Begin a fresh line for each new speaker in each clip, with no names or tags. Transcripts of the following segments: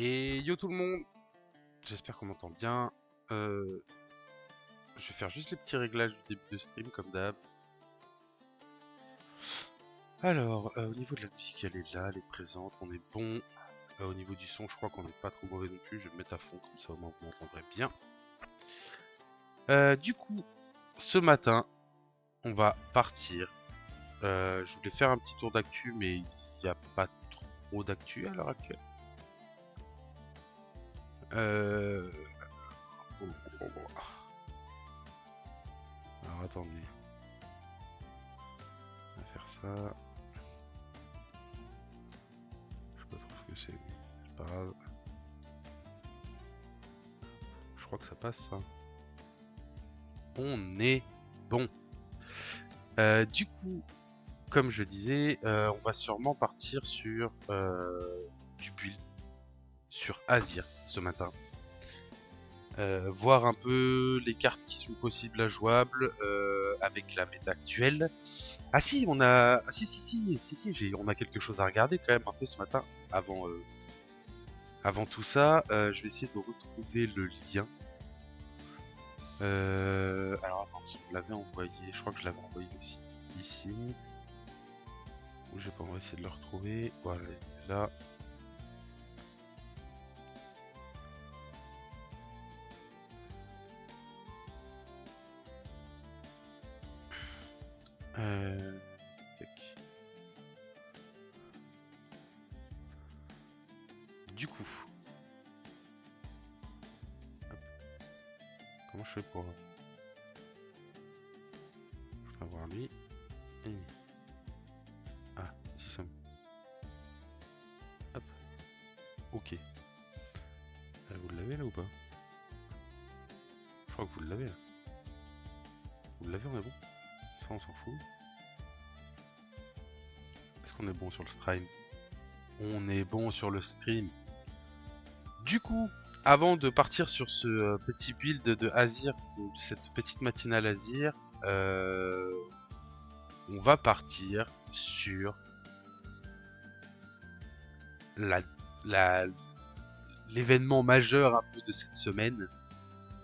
Et yo tout le monde, j'espère qu'on m'entend bien. Je vais faire juste les petits réglages du début de stream comme d'hab. Alors, au niveau de la musique, elle est là, elle est présente, on est bon. Au niveau du son, je crois qu'on n'est pas trop mauvais non plus. Je vais me mettre à fond comme ça au moins vous m'entendrez bien. Du coup, ce matin, on va partir. Je voulais faire un petit tour d'actu, mais il n'y a pas trop d'actu à l'heure actuelle. Euh... Alors attendez. On va faire ça. Je sais pas trop ce que c'est pas grave. Je crois que ça passe ça. On est bon. Du coup, comme je disais, on va sûrement partir sur du build sur Azir ce matin. Voir un peu les cartes qui sont possibles à jouables avec la méta actuelle. Ah si, on a, ah, si, on a quelque chose à regarder quand même un peu ce matin avant tout ça. Je vais essayer de retrouver le lien. Alors attends, je l'avais envoyé, je crois que je l'avais envoyé aussi ici. Ou j'ai pas, on va essayer de le retrouver. Voilà, il est là. Tac. Du coup, hop. Comment je fais pour avoir lui? Ah, si ça. Hop. Ok. Vous l'avez là ou pas? Je crois que vous l'avez là. Vous l'avez, on est bon? Ça, on s'en fout. Est-ce qu'on est bon sur le stream? On est bon sur le stream. Du coup, avant de partir sur ce petit build de Azir, de cette petite matinale Azir, on va partir sur l'événement majeur un peu de cette semaine,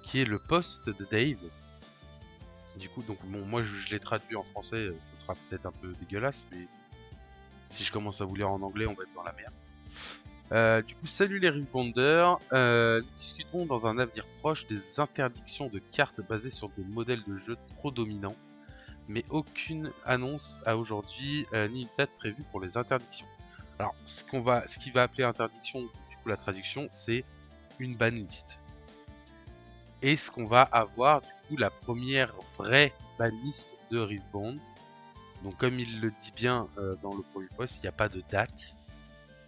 qui est le post de Dave. Du coup, donc bon, moi je l'ai traduit en français, ça sera peut-être un peu dégueulasse, mais si je commence à vous lire en anglais, on va être dans la merde. Du coup, salut les rebonders. Nous discuterons dans un avenir proche des interdictions de cartes basées sur des modèles de jeu trop dominants, mais aucune annonce à aujourd'hui, ni une date prévue pour les interdictions. Alors, ce qui va appeler interdiction, du coup la traduction, c'est une banlist. Et ce qu'on va avoir, du coup, la première vraie banlist de Riftbound. Donc, comme il le dit bien dans le premier post, il n'y a pas de date.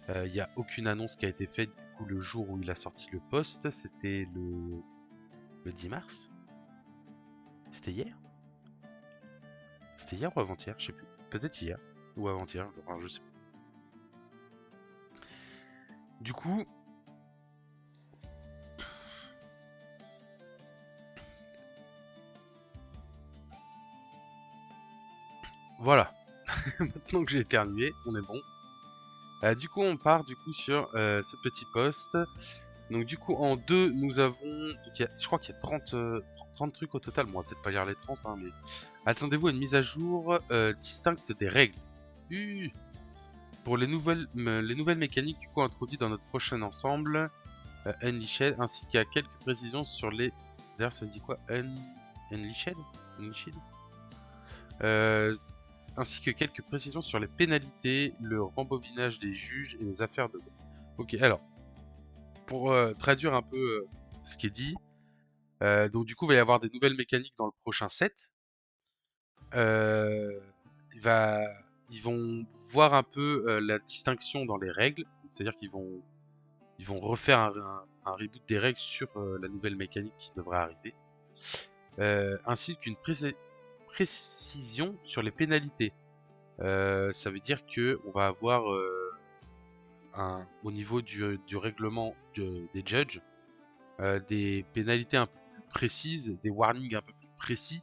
Il n'y a aucune annonce qui a été faite, du coup, le jour où il a sorti le post. C'était le 10 mars. C'était hier? C'était hier ou avant-hier? Je sais plus. Peut-être hier ou avant-hier. Enfin, je sais plus. Du coup, voilà. Maintenant que j'ai éternué, on est bon. Du coup, on part du coup sur ce petit post. Donc du coup, en 2, nous avons... je crois qu'il y a 30 trucs au total. Bon, on va peut-être pas lire les 30, hein, mais... Attendez-vous à une mise à jour distincte des règles. Pour les nouvelles mécaniques du coup introduites dans notre prochain ensemble, Unleashed, ainsi qu'à quelques précisions sur les... D'ailleurs, ça se dit quoi? Unleashed? Unleashed ainsi que quelques précisions sur les pénalités, le rembobinage des juges et les affaires de... Ok, alors, pour traduire un peu ce qui est dit, donc du coup, il va y avoir des nouvelles mécaniques dans le prochain set. Euh, ils vont voir un peu la distinction dans les règles, c'est-à-dire ils vont refaire un reboot des règles sur la nouvelle mécanique qui devrait arriver, ainsi qu'une précision sur les pénalités. Ça veut dire que on va avoir au niveau du règlement des judges des pénalités un peu plus précises, des warnings un peu plus précis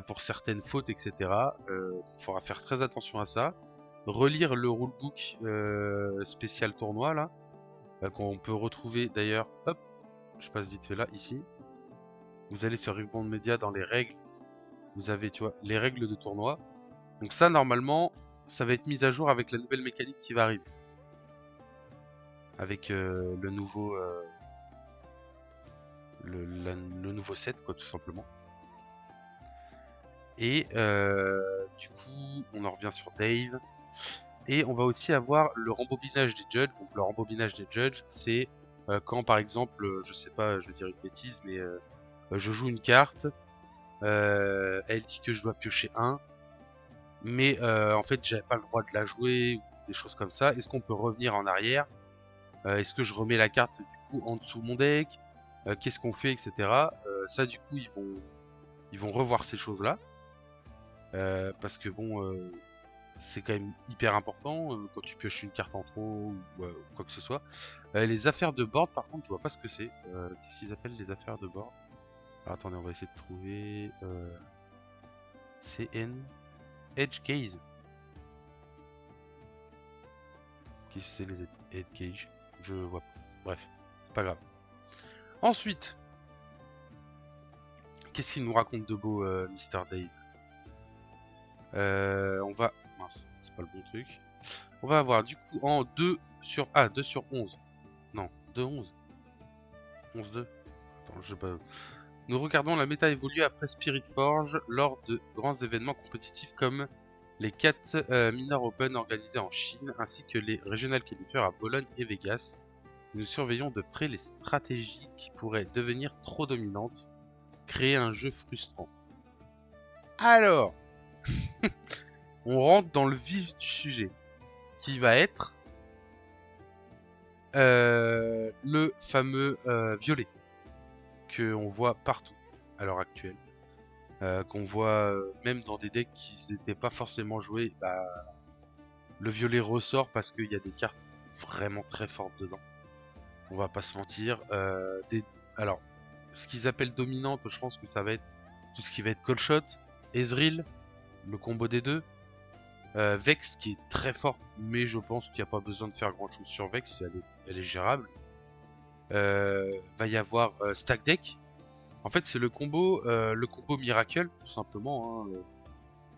pour certaines fautes, etc. Il faudra faire très attention à ça. Relire le rulebook spécial tournoi là. qu'on peut retrouver d'ailleurs. Hop, je passe vite fait là, ici. Vous allez sur Riftbound Media dans les règles. Vous avez, tu vois, les règles de tournoi. Donc ça, normalement, ça va être mis à jour avec la nouvelle mécanique qui va arriver. Avec le nouveau le nouveau set, quoi, tout simplement. Et du coup, on en revient sur Dave. Et on va aussi avoir le rembobinage des judges. Donc le rembobinage des judges, c'est quand par exemple, je sais pas, je vais dire une bêtise, mais je joue une carte, elle dit que je dois piocher un, mais en fait j'avais pas le droit de la jouer, ou des choses comme ça. Est-ce qu'on peut revenir en arrière? Est-ce que je remets la carte du coup en dessous de mon deck? Qu'est-ce qu'on fait, etc. Ça du coup ils vont revoir ces choses-là. Parce que bon, c'est quand même hyper important quand tu pioches une carte en trop ou quoi que ce soit. Les affaires de board, par contre, je vois pas ce que c'est. Qu'est-ce qu'ils appellent les affaires de board? Alors, attendez, on va essayer de trouver. CN Edge Case. Qu'est-ce que c'est les Edge Cage? Je vois pas. Bref, c'est pas grave. Ensuite, qu'est-ce qu'il nous raconte de beau, Mr. Dave? On va. Mince, c'est pas le bon truc. On va avoir du coup en 2 sur. Ah, 2 sur 11. Non, 2 11. 11-2. Attends, je sais pas. Nous regardons la méta évoluer après Spirit Forge lors de grands événements compétitifs comme les 4 Minor Open organisés en Chine ainsi que les Regional Qualifiers à Bologne et Vegas. Nous surveillons de près les stratégies qui pourraient devenir trop dominantes, créer un jeu frustrant. Alors, on rentre dans le vif du sujet, qui va être le fameux violet, qu'on voit partout à l'heure actuelle. Qu'on voit même dans des decks qui n'étaient pas forcément joués. Bah, le violet ressort parce qu'il y a des cartes vraiment très fortes dedans. On va pas se mentir. Alors, ce qu'ils appellent dominante, je pense que ça va être tout ce qui va être Call Shot, Ezreal, le combo des deux. Vex qui est très forte, mais je pense qu'il n'y a pas besoin de faire grand chose sur Vex, elle est gérable. Va y avoir Stack Deck. En fait, c'est le combo Miracle, tout simplement, hein,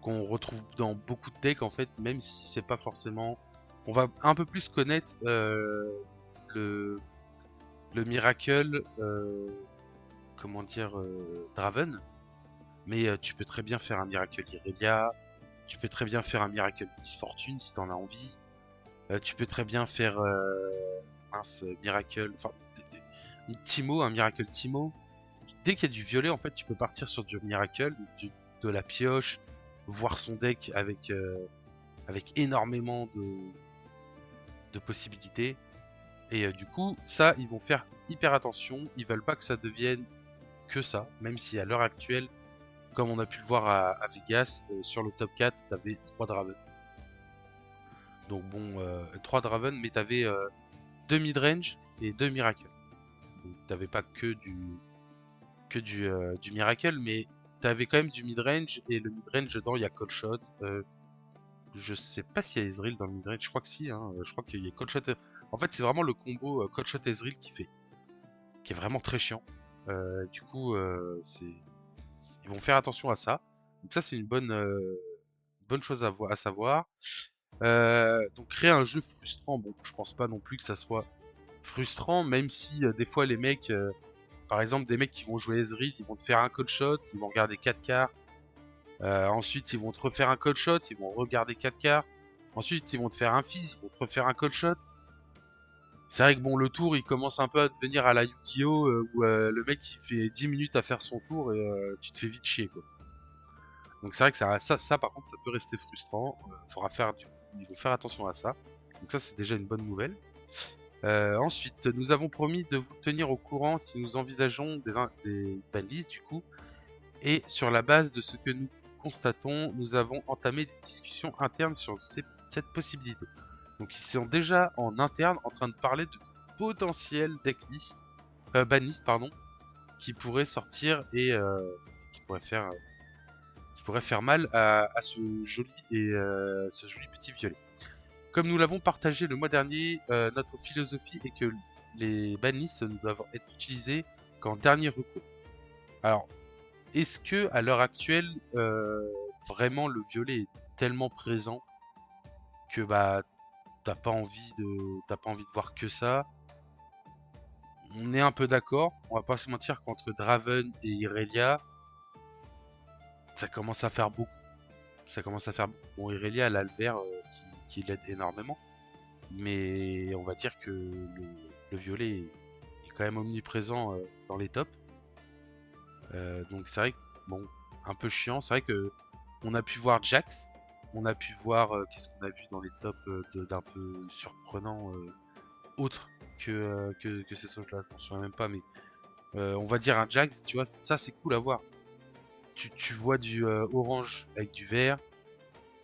qu'on retrouve dans beaucoup de decks, en fait, même si c'est pas forcément. On va un peu plus connaître le, le Miracle, comment dire, Draven. Mais tu peux très bien faire un Miracle Irelia, tu peux très bien faire un Miracle Miss Fortune si t'en as envie. Tu peux très bien faire Miracle, enfin, un Miracle Timo. Dès qu'il y a du violet, en fait, tu peux partir sur du Miracle, de la pioche, voir son deck avec énormément de possibilités. Et du coup, ça, ils vont faire hyper attention. Ils veulent pas que ça devienne que ça, même si à l'heure actuelle, comme on a pu le voir à Vegas, sur le top 4, t'avais 3 Draven. Donc bon, 3 Draven, mais t'avais 2 midrange et 2 Miracle. Donc t'avais pas que du Miracle, mais t'avais quand même du midrange, et le midrange dedans, il y a Call Shot. Je sais pas s'il y a Ezreal dans le midrange, je crois que si, hein. Je crois qu'il y a Call Shot. En fait, c'est vraiment le combo Call Shot Ezreal qui est vraiment très chiant. Du coup, ils vont faire attention à ça. Donc ça, c'est une bonne chose à savoir. Donc créer un jeu frustrant, bon, je pense pas non plus que ça soit frustrant, même si des fois les mecs, par exemple des mecs qui vont jouer Ezreal, ils vont te faire un call shot, ils vont regarder 4 cartes, ensuite ils vont te refaire un call shot, ils vont regarder 4 cartes, ensuite ils vont te faire un fizz, ils vont te refaire un call shot. C'est vrai que bon, le tour il commence un peu à devenir à la Yu-Gi-Oh! Où le mec il fait 10 minutes à faire son tour et tu te fais vite chier, quoi. Donc c'est vrai que ça par contre ça peut rester frustrant, ils vont faire attention à ça. Donc ça c'est déjà une bonne nouvelle. Ensuite, nous avons promis de vous tenir au courant si nous envisageons des banlists du coup. Et sur la base de ce que nous constatons, nous avons entamé des discussions internes sur cette possibilité. Donc ils sont déjà en interne en train de parler de potentiels decklists, banlists pardon, qui pourraient sortir et qui pourraient faire mal à ce joli petit violet. Comme nous l'avons partagé le mois dernier, notre philosophie est que les banlists ne doivent être utilisés qu'en dernier recours. Alors, est-ce que à l'heure actuelle, vraiment le violet est tellement présent que bah t'as pas envie de voir que ça? On est un peu d'accord, on va pas se mentir qu'entre Draven et Irelia, ça commence à faire beaucoup. Ça commence à faire. Bon, Irelia, elle a le vert qui l'aide énormément. Mais on va dire que le violet est quand même omniprésent dans les tops. Donc c'est vrai que, bon, un peu chiant. C'est vrai que on a pu voir Jax. On a pu voir. Qu'est-ce qu'on a vu dans les tops d'un peu surprenant autre que ces choses-là. Je m'en souviens même pas. Mais on va dire un Jax, tu vois, ça c'est cool à voir. Tu vois du orange avec du vert.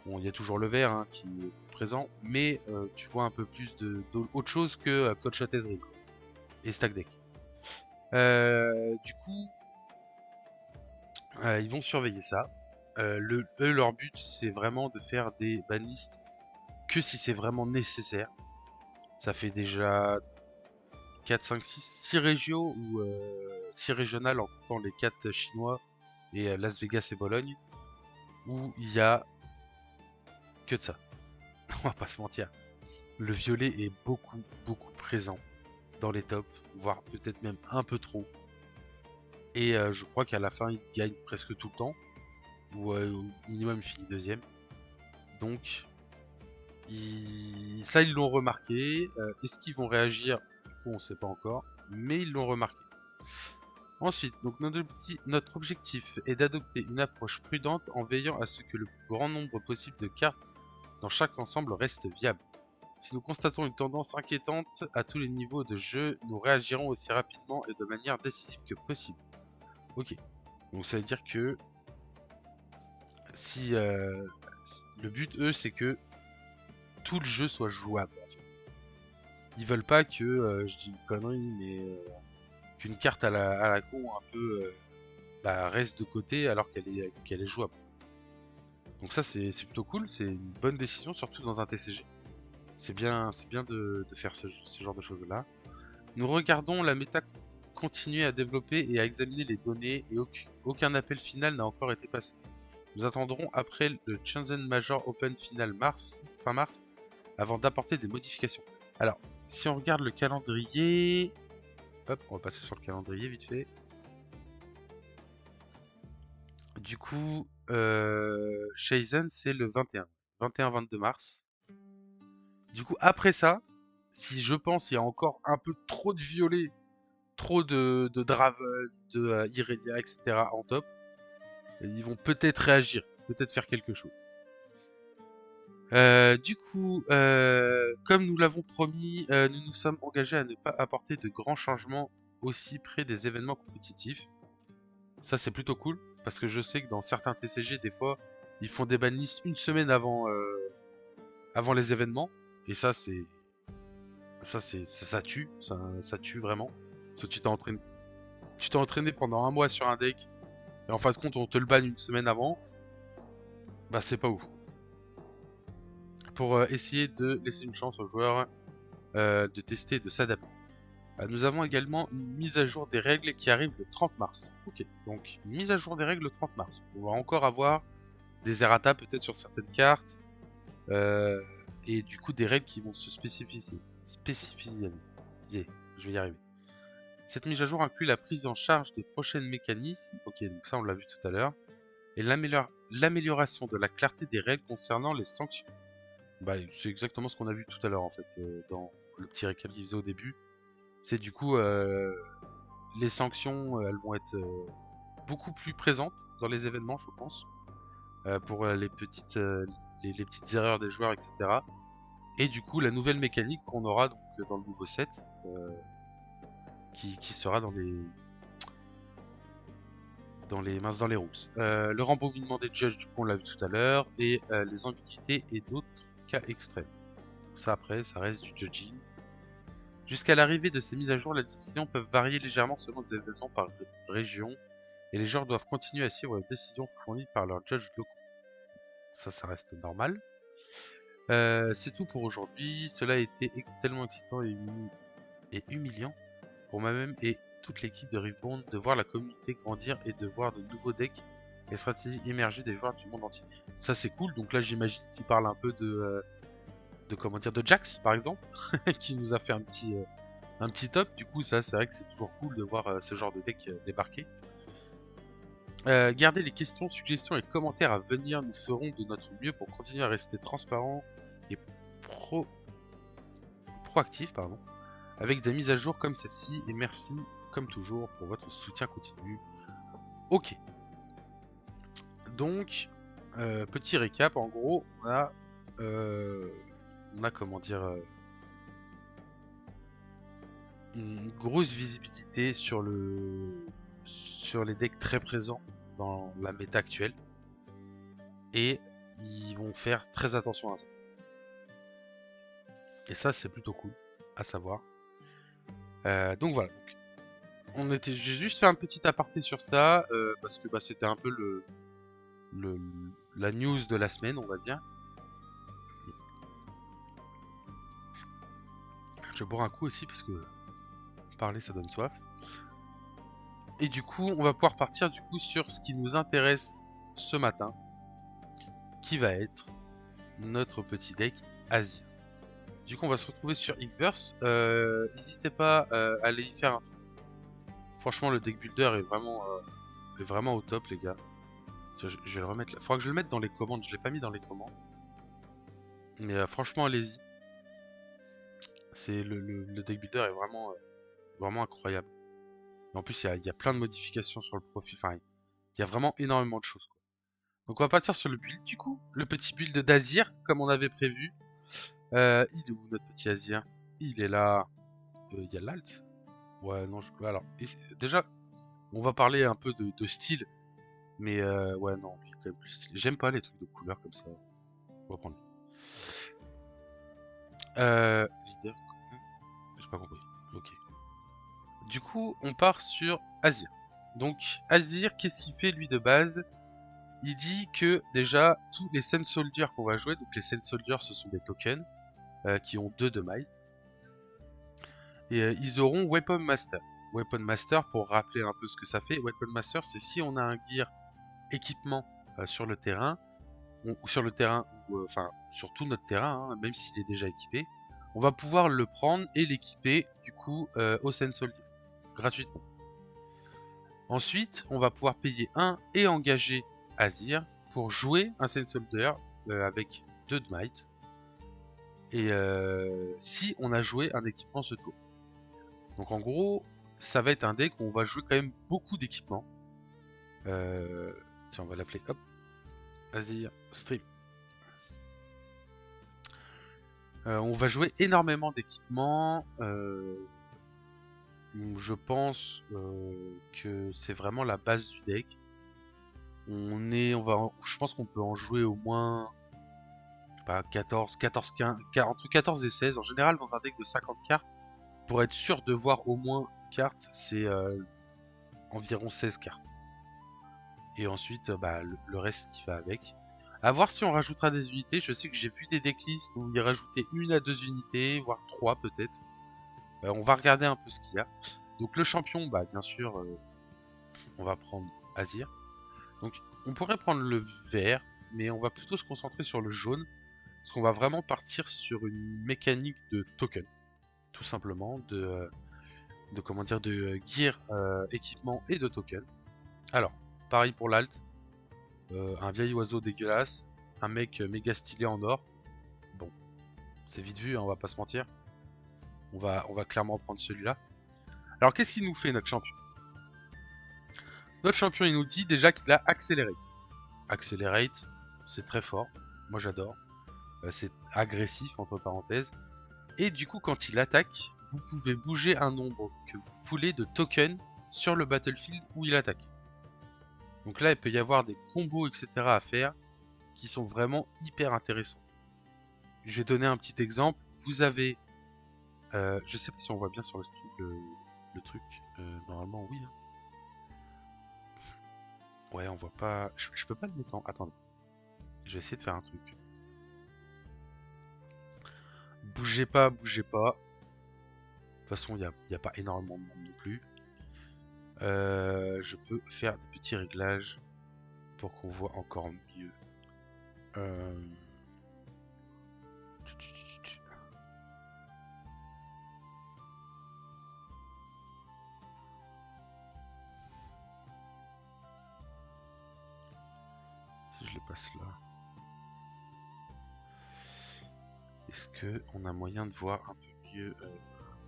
Bon, il y a toujours le vert hein, qui est présent, mais tu vois un peu plus autre chose que Coach Shot Ezreal, quoi, et Stack Deck. Du coup, ils vont surveiller ça. Eux, leur but, c'est vraiment de faire des banlists que si c'est vraiment nécessaire. Ça fait déjà 4, 5, 6 régions ou 6 régionales en comptant les 4 chinois et Las Vegas et Bologne, où il y a que de ça. On va pas se mentir. Le violet est beaucoup, beaucoup présent dans les tops, voire peut-être même un peu trop. Et je crois qu'à la fin, il gagne presque tout le temps, ou au minimum il finit deuxième. Donc, ça, ils l'ont remarqué. Est-ce qu'ils vont réagir? Du coup, on ne sait pas encore, mais ils l'ont remarqué. Ensuite, donc notre objectif est d'adopter une approche prudente en veillant à ce que le plus grand nombre possible de cartes dans chaque ensemble reste viable. Si nous constatons une tendance inquiétante à tous les niveaux de jeu, nous réagirons aussi rapidement et de manière décisive que possible. Ok, donc ça veut dire que si le but, eux, c'est que tout le jeu soit jouable. En fait. Ils veulent pas que, je dis une connerie, mais qu'une carte à la con un peu bah, reste de côté alors qu'elle est jouable. Donc ça, c'est plutôt cool, c'est une bonne décision, surtout dans un TCG. C'est bien de faire ce genre de choses-là. Nous regardons la méta continuer à développer et à examiner les données et aucun appel final n'a encore été passé. Nous attendrons après le Shenzhen Major Open Final fin mars, avant d'apporter des modifications. Alors, si on regarde le calendrier... Hop, on va passer sur le calendrier vite fait. Du coup, Shenzhen, c'est le 21-22 mars. Du coup, après ça, si je pense il y a encore un peu trop de violets, trop de Draven, de Irelia, etc. en top, ils vont peut-être réagir, peut-être faire quelque chose. Du coup, comme nous l'avons promis, nous nous sommes engagés à ne pas apporter de grands changements aussi près des événements compétitifs. Ça, c'est plutôt cool, parce que je sais que dans certains TCG, des fois, ils font des banlists une semaine avant les événements. Et ça tue, ça tue vraiment. Parce que tu t'es entraîné pendant un mois sur un deck, et en fin de compte, on te le banne une semaine avant. Bah, c'est pas ouf. Pour essayer de laisser une chance aux joueurs de tester, de s'adapter. Nous avons également une mise à jour des règles qui arrive le 30 mars. Ok, donc une mise à jour des règles le 30 mars. On va encore avoir des errata peut-être sur certaines cartes euh, et du coup des règles qui vont se spécifier. Je vais y arriver. Cette mise à jour inclut la prise en charge des prochains mécanismes. Ok, donc ça on l'a vu tout à l'heure. Et l'amélioration de la clarté des règles concernant les sanctions. Bah, c'est exactement ce qu'on a vu tout à l'heure en fait dans le petit récap qu'il faisait au début. C'est du coup les sanctions, elles vont être beaucoup plus présentes dans les événements, je pense, pour les petites erreurs des joueurs, etc. Et du coup, la nouvelle mécanique qu'on aura donc dans le nouveau set, qui sera dans les rules. Le rembobbinement des judges, du coup, on l'a vu tout à l'heure, et les ambiguïtés et d'autres cas extrêmes. Ça après, ça reste du judging. Jusqu'à l'arrivée de ces mises à jour, les décisions peuvent varier légèrement selon les événements par région, et les joueurs doivent continuer à suivre les décisions fournies par leurs judges locaux. Ça reste normal. C'est tout pour aujourd'hui. Cela a été tellement excitant et et humiliant pour moi-même et toute l'équipe de Riftbound de voir la communauté grandir et de voir de nouveaux decks et stratégies émerger des joueurs du monde entier. Ça c'est cool, donc là j'imagine qu'il parle un peu de comment dire, de Jax par exemple, qui nous a fait un petit top. Du coup ça c'est vrai que c'est toujours cool de voir ce genre de deck débarquer. Gardez les questions, suggestions et commentaires à venir, nous ferons de notre mieux pour continuer à rester transparent et proactif, pardon, avec des mises à jour comme celle-ci, et merci comme toujours pour votre soutien continu. Ok, donc petit récap, en gros on a comment dire une grosse visibilité sur les decks très présents dans la méta actuelle, et ils vont faire très attention à ça. Et ça c'est plutôt cool à savoir. Donc voilà, j'ai juste fait un petit aparté sur ça parce que bah, c'était un peu le, la news de la semaine, on va dire. Je vais boire un coup aussi parce que parler ça donne soif. Et du coup, on va pouvoir partir du coup sur ce qui nous intéresse ce matin, qui va être notre petit deck Azir. Du coup, on va se retrouver sur Xverse. N'hésitez pas à aller y faire un tour. Franchement, le deck builder est vraiment au top, les gars. Je vais le remettre là. Faudra que je le mette dans les commandes. Je l'ai pas mis dans les commandes. Mais franchement, allez-y. Le deck builder est vraiment incroyable. Et en plus, il y a plein de modifications sur le profil. Enfin, il y a vraiment énormément de choses, quoi. Donc on va partir sur le build du coup. Le petit build d'Azir, comme on avait prévu. Il est où notre petit Azir? Il est là. Il y a l'alt. Ouais, non, alors. Déjà, on va parler un peu de style. Mais ouais, non, lui, quand même plus stylé. J'aime pas les trucs de couleurs comme ça. On va prendre lui. Leader. J'ai pas compris. Ok. Du coup, on part sur Azir. Donc, Azir, qu'est-ce qu'il fait lui de base? Il dit que déjà, tous les Sun Soldiers qu'on va jouer, donc les Sun Soldiers ce sont des tokens qui ont 2 de might, et ils auront Weapon Master. Weapon Master, pour rappeler un peu ce que ça fait, Weapon Master c'est si on a un gear équipement sur le terrain, enfin sur tout notre terrain, hein, même s'il est déjà équipé, on va pouvoir le prendre et l'équiper du coup au Sun Soldier, gratuitement. Ensuite, on va pouvoir payer 1 et engager Azir pour jouer un Sun Soldier avec 2 de might. Et si on a joué un équipement ce tour. Donc en gros, ça va être un deck où on va jouer quand même beaucoup d'équipements. Tiens, on va l'appeler, hop, Azir Stream. On va jouer énormément d'équipements. Je pense que c'est vraiment la base du deck. Je pense qu'on peut en jouer au moins, je sais pas, 14, 15, entre 14 et 16. En général, dans un deck de 50 cartes, pour être sûr de voir au moins une carte, c'est environ 16 cartes. Et ensuite, bah, le reste qui va avec. À voir si on rajoutera des unités. Je sais que j'ai vu des decklists où il rajoutait 1 à 2 unités, voire 3 peut-être. On va regarder un peu ce qu'il y a. Donc le champion, bah bien sûr, on va prendre Azir. Donc on pourrait prendre le vert, mais on va plutôt se concentrer sur le jaune. Parce qu'on va vraiment partir sur une mécanique de token. Tout simplement, de comment dire, de gear, équipement et de token. Alors, pareil pour l'alt. Un vieil oiseau dégueulasse. Un mec méga stylé en or. Bon, c'est vite vu, hein, on va pas se mentir. On va clairement prendre celui-là. Alors qu'est-ce qu'il nous fait notre champion? Notre champion il nous dit déjà qu'il a Accelerate. Accelerate, c'est très fort. Moi j'adore. C'est agressif entre parenthèses. Et du coup quand il attaque, vous pouvez bouger un nombre que vous voulez de tokens sur le battlefield où il attaque. Donc là il peut y avoir des combos etc. à faire qui sont vraiment hyper intéressants. Je vais donner un petit exemple. Vous avez... je sais pas si on voit bien sur le stream le truc. Normalement oui. Hein. Ouais, on voit pas... Je peux pas le mettre en... Attendez. Je vais essayer de faire un truc. Bougez pas, bougez pas. toute façon, y a pas énormément de monde non plus. Je peux faire des petits réglages pour qu'on voit encore mieux. Euh, Si je le passe là, est-ce que on a moyen de voir un peu mieux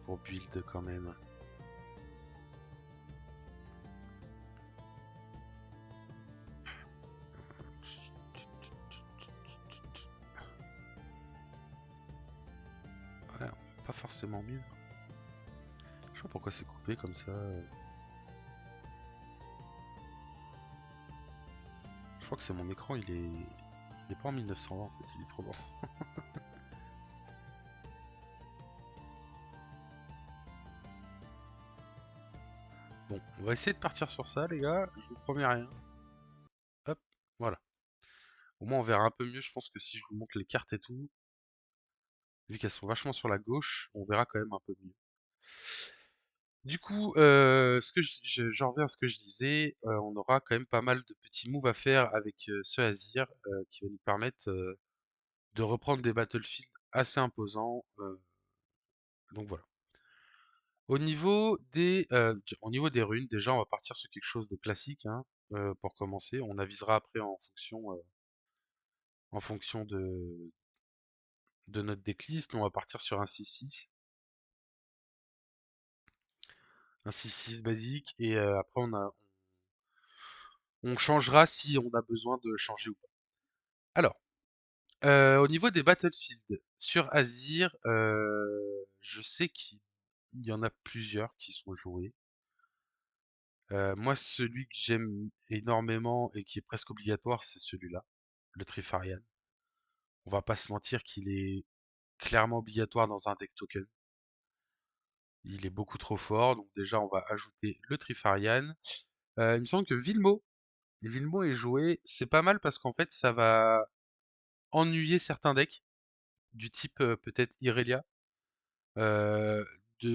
pour build quand même? Ouais, pas forcément mieux. Je sais pas pourquoi c'est coupé comme ça. Je crois que c'est mon écran, il est pas en 1920 en fait, il est trop loin. Bon, on va essayer de partir sur ça les gars, je vous promets rien. Hop, voilà. Au moins on verra un peu mieux, je pense que si je vous montre les cartes et tout, vu qu'elles sont vachement sur la gauche, on verra quand même un peu mieux. Du coup, ce que j'en reviens à ce que je disais, on aura quand même pas mal de petits moves à faire avec ce Azir, qui va nous permettre de reprendre des battlefields assez imposants. Donc voilà. Au niveau des runes, déjà on va partir sur quelque chose de classique, hein, pour commencer. On avisera après en fonction de notre decklist. On va partir sur un 6-6. Un 6-6 basique. Et après on changera si on a besoin de changer ou pas. Alors, au niveau des battlefields, sur Azir, je sais qu'il y en a plusieurs qui sont joués. Moi, celui que j'aime énormément et qui est presque obligatoire, c'est celui-là, le Trifarian. On va pas se mentir qu'il est clairement obligatoire dans un deck token. Il est beaucoup trop fort, donc déjà on va ajouter le Trifarian. Il me semble que Vilmo est joué, c'est pas mal parce qu'en fait ça va ennuyer certains decks du type peut-être Irelia, euh,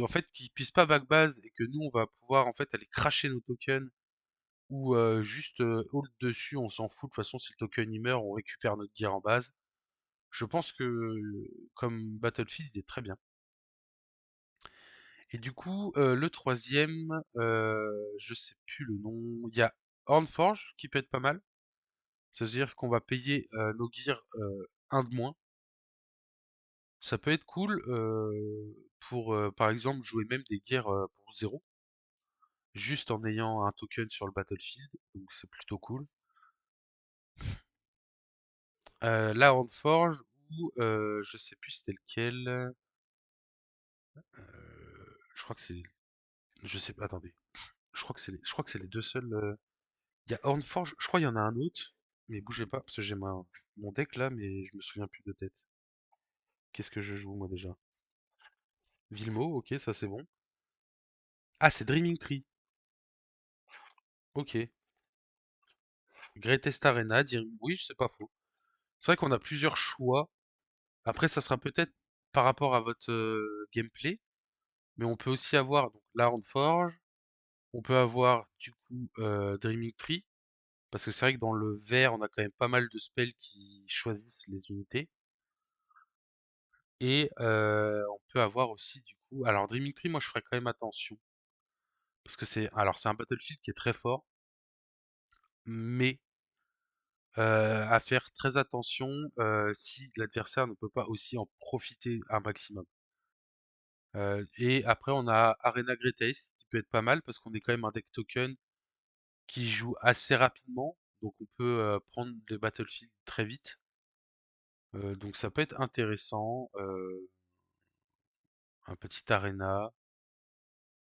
en fait qu'ils puissent pas backbase et que nous on va pouvoir en fait aller cracher nos tokens ou juste hold dessus, on s'en fout de toute façon si le token il meurt, on récupère notre gear en base. Je pense que comme Battlefield il est très bien. Et du coup, le troisième, je sais plus le nom. Il y a Hornforge qui peut être pas mal. C'est-à-dire qu'on va payer nos gears un de moins. Ça peut être cool pour, par exemple, jouer même des gears pour zéro, juste en ayant un token sur le battlefield. Donc c'est plutôt cool. La Hornforge ou je sais plus c'était lequel. Je crois que c'est, je sais pas. Attendez. Je crois que c'est les deux seuls. Il y a Hornforge, je crois qu'il y en a un autre, mais bougez pas, parce que j'ai mon deck là, mais je me souviens plus de tête. Qu'est-ce que je joue moi déjà? Vilmo, ok, ça c'est bon. Ah, c'est Dreaming Tree, ok. Greatest Arena, oui, c'est pas faux. C'est vrai qu'on a plusieurs choix. Après, ça sera peut-être par rapport à votre gameplay, mais on peut aussi avoir donc la Hornforge, on peut avoir du coup Dreaming Tree, parce que c'est vrai que dans le vert, on a quand même pas mal de spells qui choisissent les unités. Et on peut avoir aussi du coup alors Dreaming Tree, moi je ferais quand même attention parce que c'est un Battlefield qui est très fort, mais à faire très attention, si l'adversaire ne peut pas aussi en profiter un maximum. Et après on a Arena Great Ace qui peut être pas mal parce qu'on est quand même un deck token qui joue assez rapidement, donc on peut, prendre les battlefields très vite. Donc ça peut être intéressant, un petit Arena.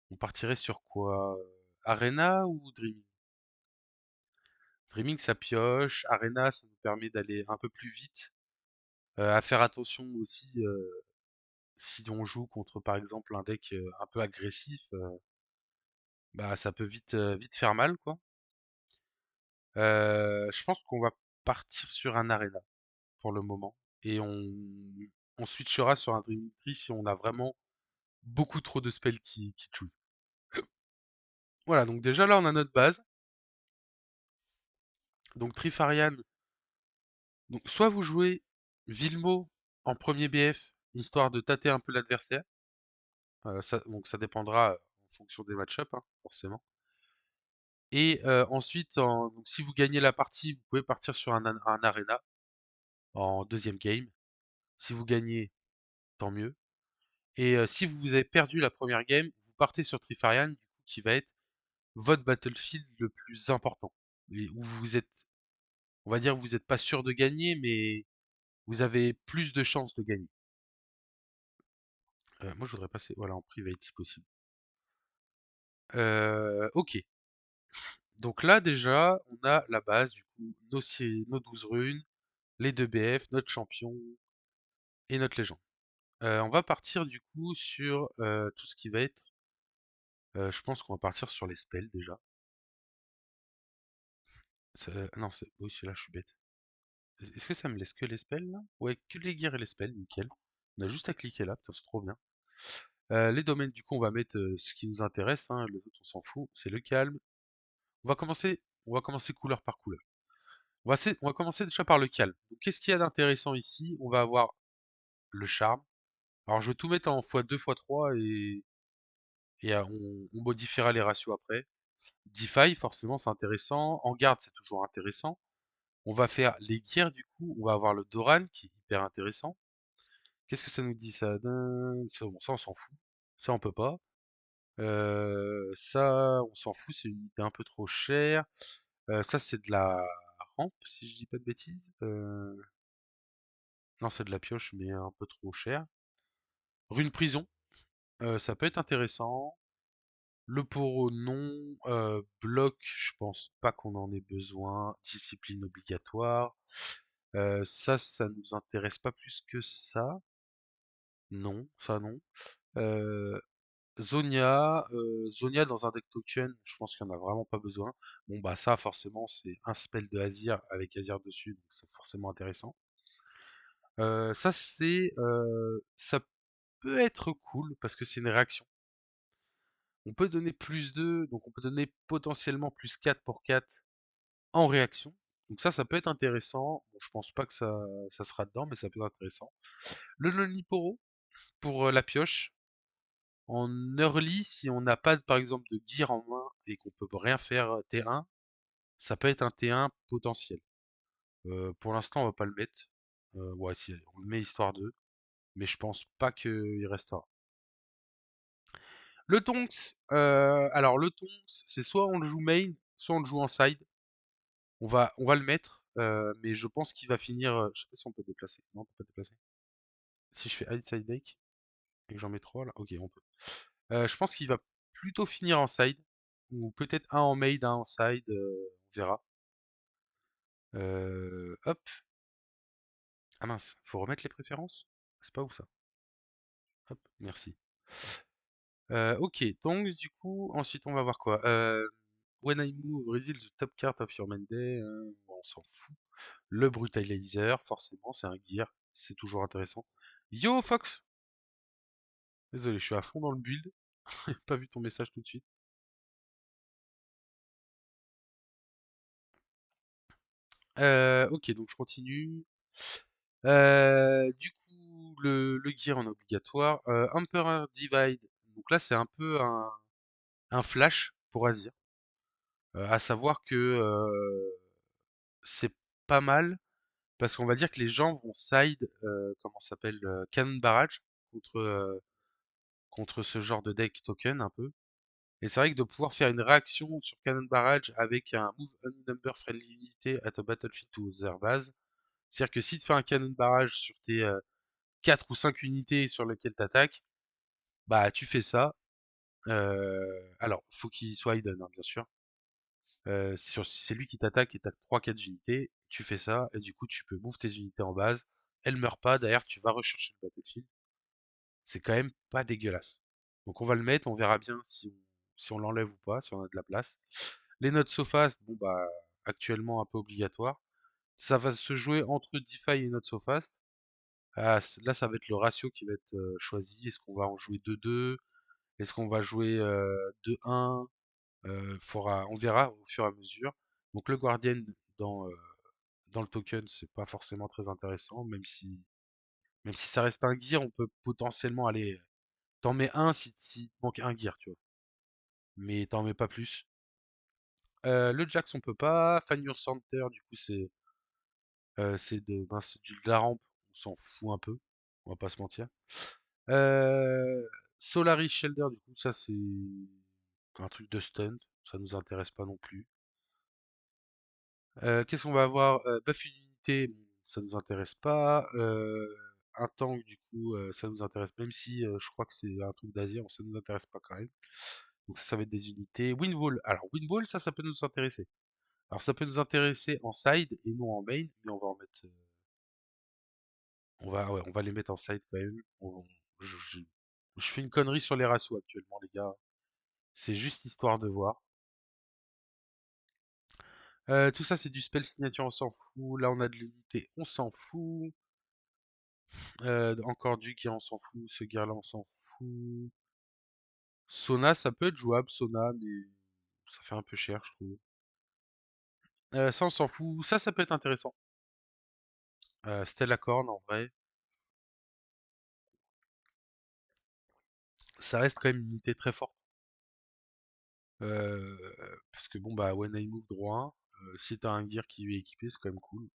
On partirait sur quoi? Arena ou Dreaming? Dreaming, ça pioche. Arena, ça nous permet d'aller un peu plus vite. À faire attention aussi, si on joue contre, par exemple, un deck un peu agressif, bah, ça peut vite faire mal, quoi. Je pense qu'on va partir sur un Arena pour le moment. Et on switchera sur un Dreaming Tree si on a vraiment beaucoup trop de spells qui choose. Voilà, donc déjà là, on a notre base. Donc Trifarian, donc soit vous jouez Vilmo en premier BF, histoire de tâter un peu l'adversaire. Donc ça dépendra en fonction des match-up, hein, forcément. Et ensuite, donc si vous gagnez la partie, vous pouvez partir sur un arena en deuxième game. Si vous gagnez, tant mieux. Et si vous avez perdu la première game, vous partez sur Trifarian, du coup, qui va être votre battlefield le plus important. Et où vous êtes, on va dire, vous n'êtes pas sûr de gagner, mais vous avez plus de chances de gagner. Moi, je voudrais passer, voilà, en private si possible. Ok. Donc là, déjà, on a la base, du coup, nos 12 runes, les 2 BF, notre champion et notre légende. On va partir, du coup, sur tout ce qui va être. Je pense qu'on va partir sur les spells déjà. Non, oui, celui-là, je suis bête. Est-ce que ça me laisse que les spells là? Ouais, que les gears et les spells, nickel. On a juste à cliquer là, putain, c'est trop bien. Les domaines, du coup, on va mettre ce qui nous intéresse, hein, le autres, on s'en fout. C'est le calme. On va commencer couleur par couleur. On va commencer déjà par le calme. Donc, qu'est-ce qu'il y a d'intéressant ici? On va avoir le charme. Alors, je vais tout mettre en x2, x3 et on modifiera les ratios après. DeFi, forcément, c'est intéressant. En garde, c'est toujours intéressant. On va faire les gears, du coup. On va avoir le Doran, qui est hyper intéressant. Qu'est-ce que ça nous dit ça? Bon, ça on s'en fout. Ça on peut pas. Ça on s'en fout, c'est une unité un peu trop chère. Ça c'est de la rampe, si je dis pas de bêtises. Non, c'est de la pioche, mais un peu trop cher. Rune prison, ça peut être intéressant. Le poro non. Bloc, je pense pas qu'on en ait besoin. Discipline obligatoire. Ça nous intéresse pas plus que ça. Non, ça non. Euh, Zonia dans un deck token, je pense qu'il y en a vraiment pas besoin. Bon bah ça forcément c'est un spell de Azir avec Azir dessus, donc c'est forcément intéressant. Ça peut être cool parce que c'est une réaction. On peut donner plus 2, donc on peut donner potentiellement plus 4 pour 4 en réaction. Donc ça peut être intéressant. Bon, je pense pas que ça sera dedans, mais ça peut être intéressant. Le Noniporo pour la pioche. En early, si on n'a pas, par exemple, de gear en main et qu'on peut rien faire T1, ça peut être un T1 potentiel. Pour l'instant, on va pas le mettre. Ouais, si, on le met histoire de, mais je pense pas qu'il restera. Le Tonks, alors le Tonks, c'est soit on le joue main, soit on le joue en side. On va le mettre, mais je pense qu'il va finir. Je sais pas si on peut déplacer. Non, on peut pas déplacer. Si je fais hide side deck et que j'en mets 3 là, ok, on peut. Je pense qu'il va plutôt finir en side, ou peut-être un en made, un en side, on verra. Hop. Ah mince, faut remettre les préférences? C'est pas où ça? Hop, merci. Ok, donc du coup, ensuite on va voir quoi? When I move, reveal the top card of your main day. Bon, on s'en fout. Le Brutalizer, forcément, c'est un gear, c'est toujours intéressant. Yo Fox! Désolé, je suis à fond dans le build. J'ai pas vu ton message tout de suite. Ok, donc je continue. Du coup, le gear en obligatoire. Emperor Divide. Donc là, c'est un peu un flash pour Azir. À savoir que c'est pas mal parce qu'on va dire que les gens vont side, comment ça s'appelle, Cannon Barrage contre, contre ce genre de deck token un peu. Et c'est vrai que de pouvoir faire une réaction sur Cannon Barrage avec un move Unnumber Friendly Unité at a battlefield to their base, c'est-à-dire que si tu fais un Cannon Barrage sur tes 4 ou 5 unités sur lesquelles tu attaques, bah tu fais ça. Alors, faut qu'il soit hidden, hein, bien sûr. Si c'est lui qui t'attaque et t'as 3-4 unités, tu fais ça, et du coup tu peux move tes unités en base. Elles meurent pas, d'ailleurs tu vas rechercher le battlefield. C'est quand même pas dégueulasse. Donc on va le mettre, on verra bien si on l'enlève ou pas, si on a de la place. Les notes SoFast, bon bah actuellement un peu obligatoire. Ça va se jouer entre DeFi et notes SoFast. Ah, là, ça va être le ratio qui va être choisi. Est-ce qu'on va en jouer 2-2? Est-ce qu'on va jouer 2-1? On verra au fur et à mesure. Donc le Guardian dans, euh, dans le token, c'est pas forcément très intéressant, même si ça reste un gear, on peut potentiellement aller. T'en mets un si te manque un gear, tu vois. Mais t'en mets pas plus. Le Jax, on peut pas. Fenrir Center, du coup, c'est de la rampe. On s'en fout un peu. On va pas se mentir. Euh, Solaris Shelder, du coup, ça c'est un truc de stun. Ça nous intéresse pas non plus. Qu'est-ce qu'on va avoir? Buff une unité, bon, ça nous intéresse pas. Un tank, du coup, ça nous intéresse, même si je crois que c'est un truc d'Asie, ça nous intéresse pas quand même. Donc ça va être des unités. Windwall, alors Windwall, ça peut nous intéresser. Alors ça peut nous intéresser en side et non en main, mais on va en mettre, ouais, on va les mettre en side quand même. Je, je- je fais une connerie sur les ratios actuellement, les gars. C'est juste histoire de voir. Tout ça, c'est du spell signature, on s'en fout. Là, on a de l'unité, on s'en fout. Encore du qui on s'en fout. Ce gars-là, on s'en fout. Sona, ça peut être jouable, Sona, mais ça fait un peu cher, je trouve. Ça, on s'en fout. Ça peut être intéressant. Stella Corn, en vrai, ça reste quand même une unité très forte. Euh, Parce que bon, bah, when I move droit, si t'as un gear qui lui est équipé, c'est quand même cool.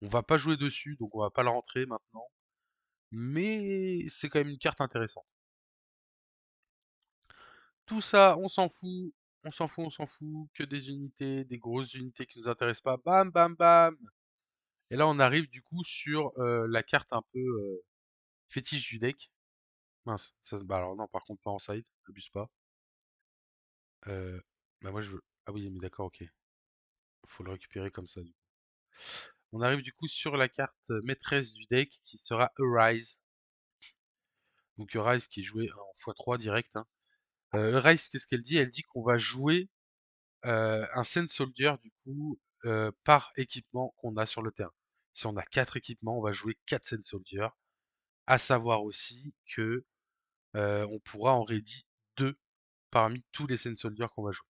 On va pas jouer dessus, donc on va pas le rentrer maintenant. Mais c'est quand même une carte intéressante. Tout ça, on s'en fout. On s'en fout, on s'en fout. Que des unités, des grosses unités qui nous intéressent pas. Bam, bam, bam. Et là, on arrive du coup sur la carte un peu fétiche du deck. Mince, bah alors non, par contre pas en side, abuse pas. Bah moi je veux. Ah oui, mais d'accord, ok. Faut le récupérer comme ça. Du coup. On arrive du coup sur la carte maîtresse du deck qui sera Arise. Donc Arise qui est joué en x3 direct. Hein. Arise, qu'est-ce qu'elle dit? Elle dit qu'on va jouer un Sand Soldier du coup par équipement qu'on a sur le terrain. Si on a 4 équipements, on va jouer 4 Sand Soldiers. À savoir aussi que on pourra en ready 2 parmi tous les Sand Soldiers qu'on va jouer.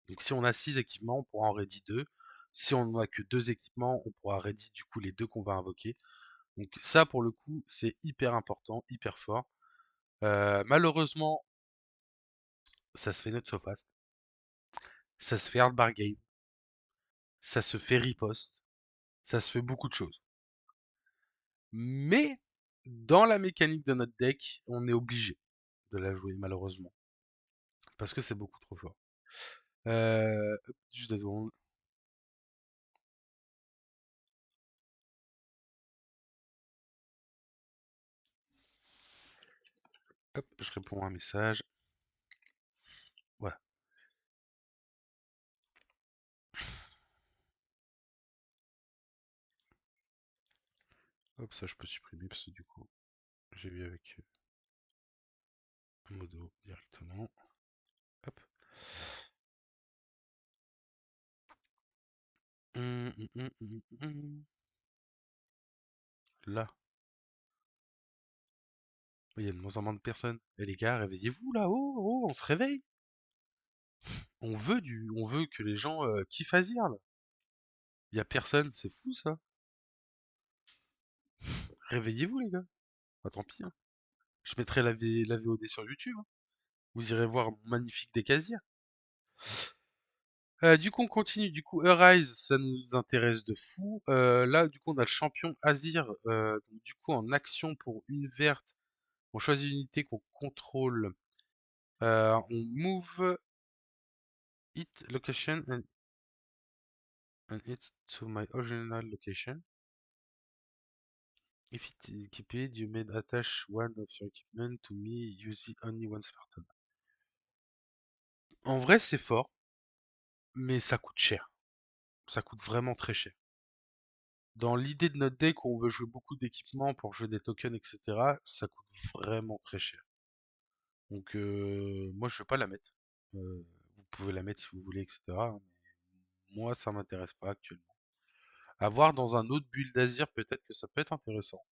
Donc si on a 6 équipements, on pourra en ready 2. Si on n'a que 2 équipements, on pourra ready du coup les 2 qu'on va invoquer. Donc ça pour le coup, c'est hyper important, hyper fort. Malheureusement, ça se fait not so fast. Ça se fait hard bar game. Ça se fait riposte. Ça se fait beaucoup de choses. Mais dans la mécanique de notre deck, on est obligé de la jouer malheureusement. Parce que c'est beaucoup trop fort. Juste 2 secondes. Hop, je réponds à un message. Voilà. Hop, ça je peux supprimer parce que du coup, j'ai vu avec Modo directement. Hop. Là, il y a de moins en moins de personnes. Eh les gars, réveillez-vous là, oh, oh, on se réveille. On veut que les gens kiffent Azir là. Il y a personne, c'est fou ça. Réveillez-vous les gars. Bah tant pis. Hein. Je mettrai la VOD sur YouTube. Hein. Vous irez voir mon magnifique deck Azir. Du coup, on continue. Du coup, Arise, ça nous intéresse de fou. Là, du coup, on a le champion Azir. Donc, du coup, en action pour une verte, on choisit une unité qu'on contrôle. On move it location and it to my original location. If it is equipped, you may attach one of your equipment to me using only one Spartan. En vrai, c'est fort, mais ça coûte cher. Ça coûte vraiment très cher. Dans l'idée de notre deck où on veut jouer beaucoup d'équipements pour jouer des tokens, etc., ça coûte vraiment très cher. Donc moi je vais pas la mettre. Vous pouvez la mettre si vous voulez, etc. Hein, mais moi ça m'intéresse pas actuellement. À voir dans un autre build d'Azir, peut-être que ça peut être intéressant.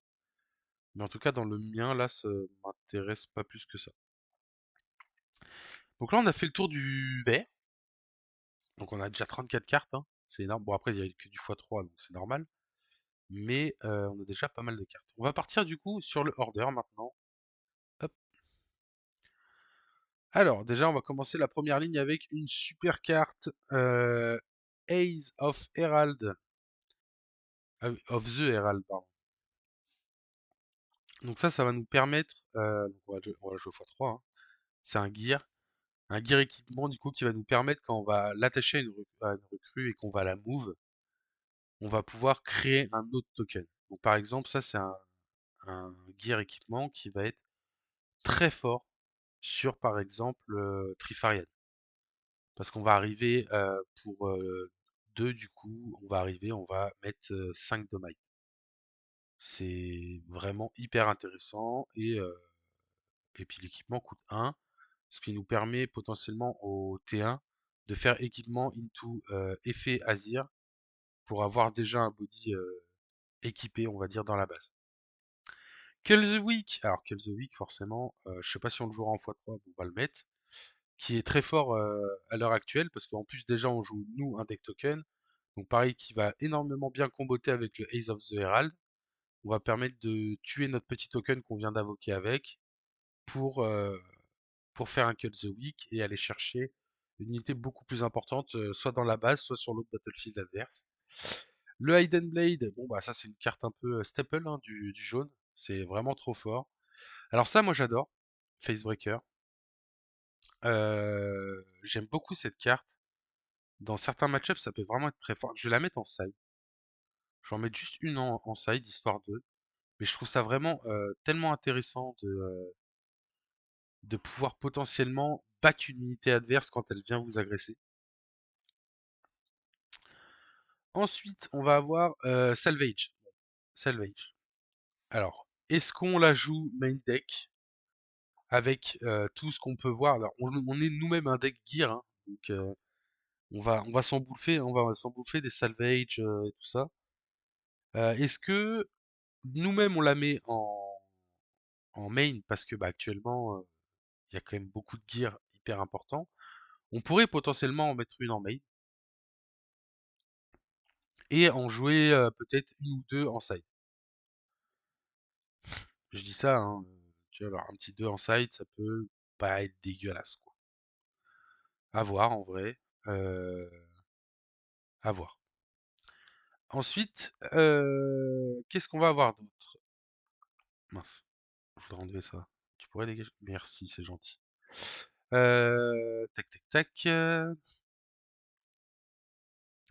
Mais en tout cas, dans le mien, là, ça m'intéresse pas plus que ça. Donc là, on a fait le tour du vert. Donc on a déjà 34 cartes, hein. C'est énorme. Bon, après, il y a que du x3, donc c'est normal. Mais on a déjà pas mal de cartes. On va partir du coup sur le order maintenant. Hop. Alors, déjà, on va commencer la première ligne avec une super carte Ace of Herald. Of the Herald, pardon. Donc ça va nous permettre. Donc on va jouer x3, hein. C'est un gear. Un gear équipement, du coup, qui va nous permettre, quand on va l'attacher à une recrue et qu'on va la move, on va pouvoir créer un autre token. Donc, par exemple, ça, c'est un gear équipement qui va être très fort sur, par exemple, Trifarian. Parce qu'on va arriver pour 2, du coup, on va mettre 5 de might. C'est vraiment hyper intéressant et puis l'équipement coûte 1, ce qui nous permet potentiellement au T1 de faire équipement into effet Azir pour avoir déjà un body équipé, on va dire, dans la base. Kill the Weak, alors Kill the Weak, forcément, je sais pas si on le jouera en x3, on va le mettre, qui est très fort à l'heure actuelle, parce qu'en plus déjà on joue nous un deck token, donc pareil qui va énormément bien comboter avec le Ace of the Herald. On va permettre de tuer notre petit token qu'on vient d'invoquer avec pour, euh, pour faire un Cut the Weak et aller chercher une unité beaucoup plus importante, soit dans la base, soit sur l'autre battlefield adverse. Le Hidden Blade, bon bah ça c'est une carte un peu staple, hein, du jaune, c'est vraiment trop fort. Alors ça moi j'adore, Facebreaker. J'aime beaucoup cette carte. Dans certains match-ups ça peut vraiment être très fort. Je vais la mettre en side. Je vais en mettre juste une en side, histoire de. Mais je trouve ça vraiment tellement intéressant de pouvoir potentiellement back une unité adverse quand elle vient vous agresser. Ensuite, on va avoir Salvage. Salvage. Alors, est-ce qu'on la joue main deck avec tout ce qu'on peut voir? Alors, on est nous-mêmes un deck gear, hein, donc on va s'embouffer des Salvage et tout ça. Est-ce que nous-mêmes on la met en main parce que bah, actuellement il y a quand même beaucoup de gear hyper important. On pourrait potentiellement en mettre une en main et en jouer peut-être une ou deux en side. Je dis ça, hein, tu vois, alors un petit 2 en side, ça peut pas être dégueulasse, quoi. À voir en vrai, à voir. Ensuite, qu'est-ce qu'on va avoir d'autre? Mince, je voudrais enlever ça. Tu pourrais dégager? Merci, c'est gentil. Tac tac tac,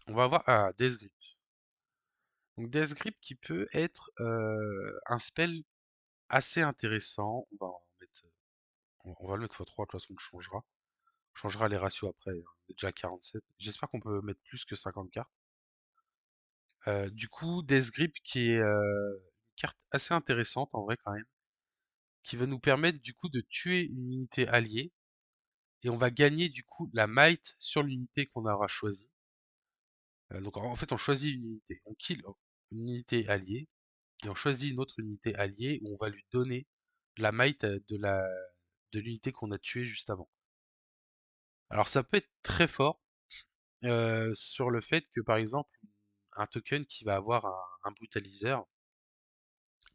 on va avoir Death Grip. Donc Death Grip qui peut être un spell assez intéressant. On va le mettre x3, de toute façon on le changera. On changera les ratios après, hein. On est déjà à 47. J'espère qu'on peut mettre plus que 50 cartes. Du coup, Death Grip qui est une carte assez intéressante en vrai quand même, qui va nous permettre du coup de tuer une unité alliée et on va gagner du coup la might sur l'unité qu'on aura choisie. Donc en fait, on choisit une unité, on kill une unité alliée et on choisit une autre unité alliée où on va lui donner la might de l'unité qu'on a tuée juste avant. Alors ça peut être très fort sur le fait que par exemple un token qui va avoir un brutaliseur,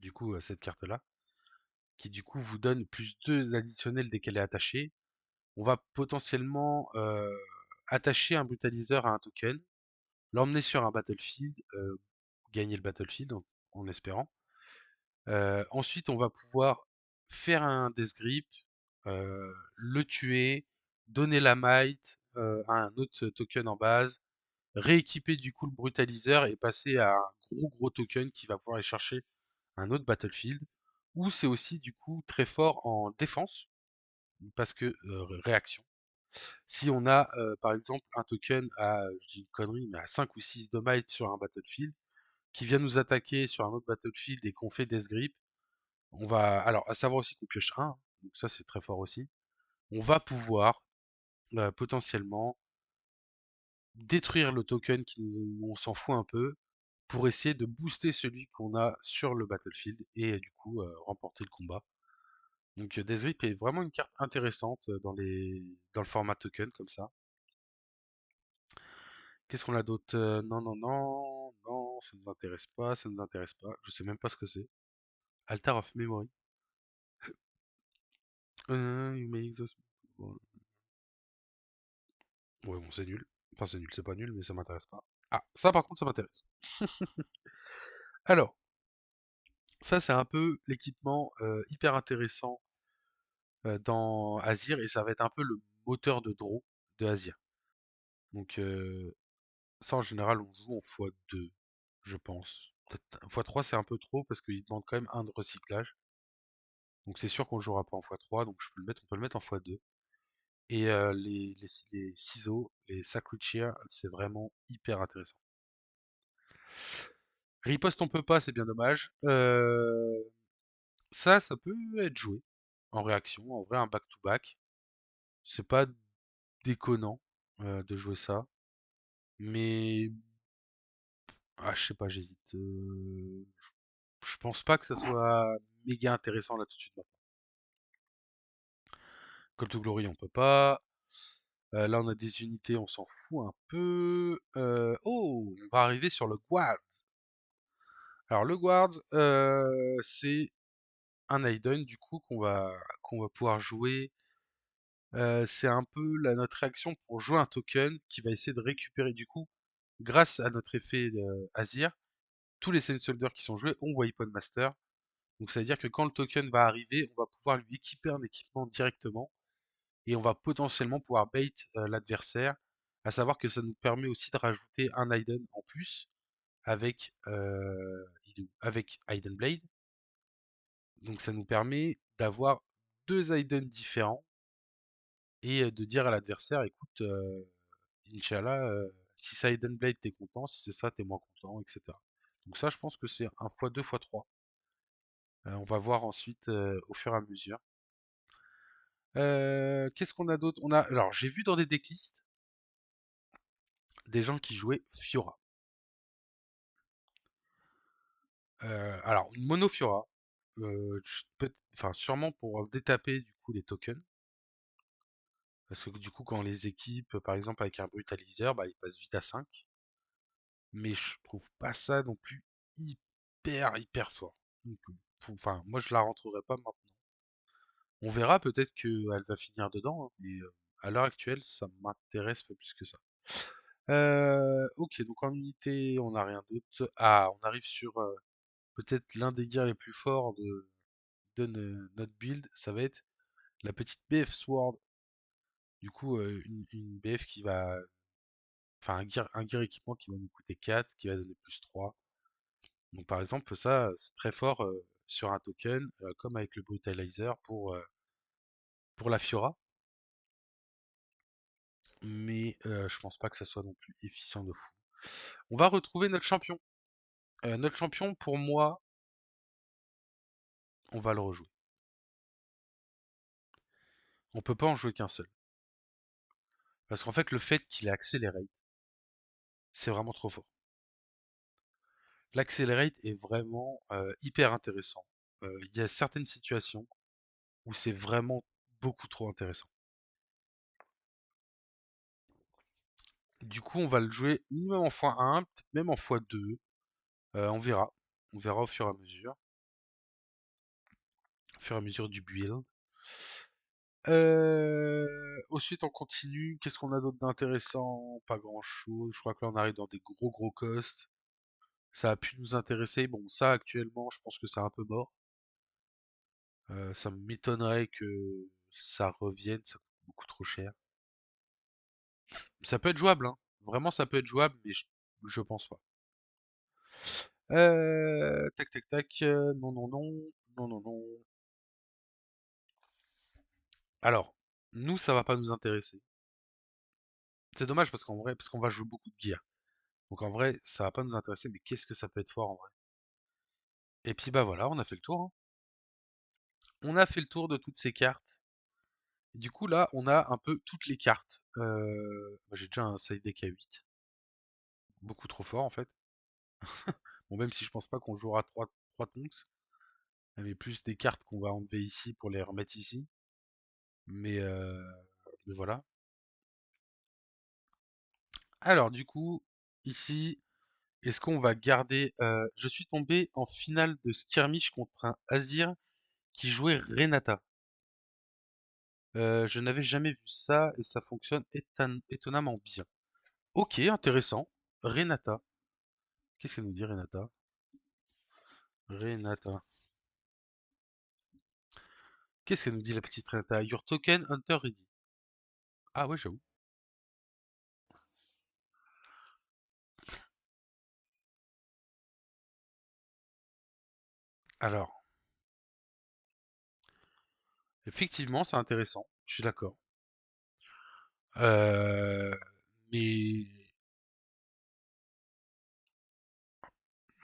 du coup cette carte-là, qui du coup vous donne plus 2 additionnels dès qu'elle est attachée. On va potentiellement attacher un brutaliseur à un token, l'emmener sur un battlefield, gagner le battlefield en espérant. Ensuite, on va pouvoir faire un death grip, le tuer, donner la might à un autre token en base, rééquiper du coup le brutaliseur et passer à un gros token qui va pouvoir aller chercher un autre battlefield. Ou c'est aussi du coup très fort en défense, parce que réaction. Si on a par exemple un token à, je dis une connerie, mais à 5 ou 6 de might sur un battlefield, qui vient nous attaquer sur un autre battlefield et qu'on fait Death Grip, on va. Alors, à savoir aussi qu'on pioche 1, hein, donc ça c'est très fort aussi. On va pouvoir potentiellement détruire le token on s'en fout un peu, pour essayer de booster celui qu'on a sur le battlefield et du coup remporter le combat. Donc Death Grip est vraiment une carte intéressante dans le format token comme ça. Qu'est-ce qu'on a d'autre? Non, non, non, non, ça nous intéresse pas, ça nous intéresse pas. Je sais même pas ce que c'est. Altar of Memory. You may exhaust- Bon, ouais, bon, c'est nul. Enfin, c'est nul, c'est pas nul, mais ça m'intéresse pas. Ah, ça par contre, ça m'intéresse. Alors, ça c'est un peu l'équipement hyper intéressant dans Azir et ça va être un peu le moteur de draw de Azir. Donc ça en général on joue en x2, je pense. Peut-être x3 c'est un peu trop parce qu'il demande quand même un de recyclage. Donc c'est sûr qu'on jouera pas en x3, donc on peut le mettre en x2. Et les ciseaux, les Sacred Shear, c'est vraiment hyper intéressant. Riposte on peut pas, c'est bien dommage. Ça peut être joué en réaction. En vrai, un back-to-back, c'est pas déconnant de jouer ça. Mais, je sais pas, j'hésite. Je pense pas que ça soit méga intéressant là tout de suite maintenant. Call to Glory, on peut pas. Là, on a des unités, on s'en fout un peu. Oh, on va arriver sur le Guard. Alors, le Guard, c'est un Aiden, du coup, qu'on va pouvoir jouer. C'est un peu notre réaction pour jouer un token qui va essayer de récupérer, du coup, grâce à notre effet Azir, tous les Sand Soldiers qui sont joués ont Weapon Master. Donc ça veut dire que quand le token va arriver, on va pouvoir lui équiper un équipement directement et on va potentiellement pouvoir bait l'adversaire. À savoir que ça nous permet aussi de rajouter un Aiden en plus avec, avec Aiden Blade. Donc ça nous permet d'avoir deux Aiden différents et de dire à l'adversaire, écoute, Inch'Allah, si c'est Aiden Blade, t'es content, si c'est ça, t'es moins content, etc. Donc ça, je pense que c'est un x2, x3. On va voir ensuite au fur et à mesure. Qu'est-ce qu'on a d'autre? Alors, j'ai vu dans des decklists des gens qui jouaient Fiora. Alors, une mono Fiora, enfin, sûrement pour détaper du coup les tokens. Parce que du coup, quand on les équipe, par exemple avec un brutaliseur, bah, ils passent vite à 5. Mais je trouve pas ça non plus hyper fort. Donc, enfin, moi je la rentrerai pas maintenant. On verra, peut-être qu'elle va finir dedans, hein, mais à l'heure actuelle, ça m'intéresse pas plus que ça. Ok, donc en unité, on n'a rien d'autre. Ah, on arrive sur peut-être l'un des gears les plus forts de notre build. Ça va être la petite BF Sword. Du coup, une BF qui va. Enfin, un gear équipement qui va nous coûter 4, qui va donner plus 3. Donc par exemple, ça, c'est très fort sur un token, comme avec le Brutalizer pour la Fiora. Mais je pense pas que ça soit non plus efficient de fou. On va retrouver notre champion. Notre champion, pour moi, on va le rejouer. On peut pas en jouer qu'un seul. Parce qu'en fait, le fait qu'il ait accélérate, c'est vraiment trop fort. L'accélérate est vraiment hyper intéressant. Il y a certaines situations où c'est vraiment beaucoup trop intéressant. Du coup, on va le jouer minimum en x1, peut-être même en x2. On verra. On verra au fur et à mesure. Au fur et à mesure du build. Ensuite, on continue. Qu'est-ce qu'on a d'autre d'intéressant? Pas grand-chose. Je crois que là, on arrive dans des gros costs. Ça a pu nous intéresser. Bon, ça, actuellement, je pense que c'est un peu mort. Ça m'étonnerait que ça revienne. Ça coûte beaucoup trop cher. Ça peut être jouable, hein. Vraiment, ça peut être jouable, mais je pense pas. Tac. Non, non, non. Non, non, non. Alors, nous, ça va pas nous intéresser. C'est dommage parce qu'en vrai, parce qu'on va jouer beaucoup de gear. Donc en vrai, ça va pas nous intéresser, mais qu'est-ce que ça peut être fort en vrai. Et puis bah voilà, on a fait le tour, hein. On a fait le tour de toutes ces cartes. Et du coup là, on a un peu toutes les cartes. J'ai déjà un side deck à 8. Beaucoup trop fort en fait. Bon, même si je pense pas qu'on jouera trois tonks, mais plus des cartes qu'on va enlever ici pour les remettre ici. Mais, euh, mais voilà. Alors, du coup, ici, est-ce qu'on va garder... je suis tombé en finale de skirmish contre un Azir qui jouait Renata. Je n'avais jamais vu ça et ça fonctionne étonnamment bien. Ok, intéressant. Renata. Qu'est-ce qu'elle nous dit, Renata? Renata. Qu'est-ce qu'elle nous dit, la petite Renata? Your token hunter ready. Ah ouais, j'avoue. Alors, effectivement, c'est intéressant. Je suis d'accord. Euh, mais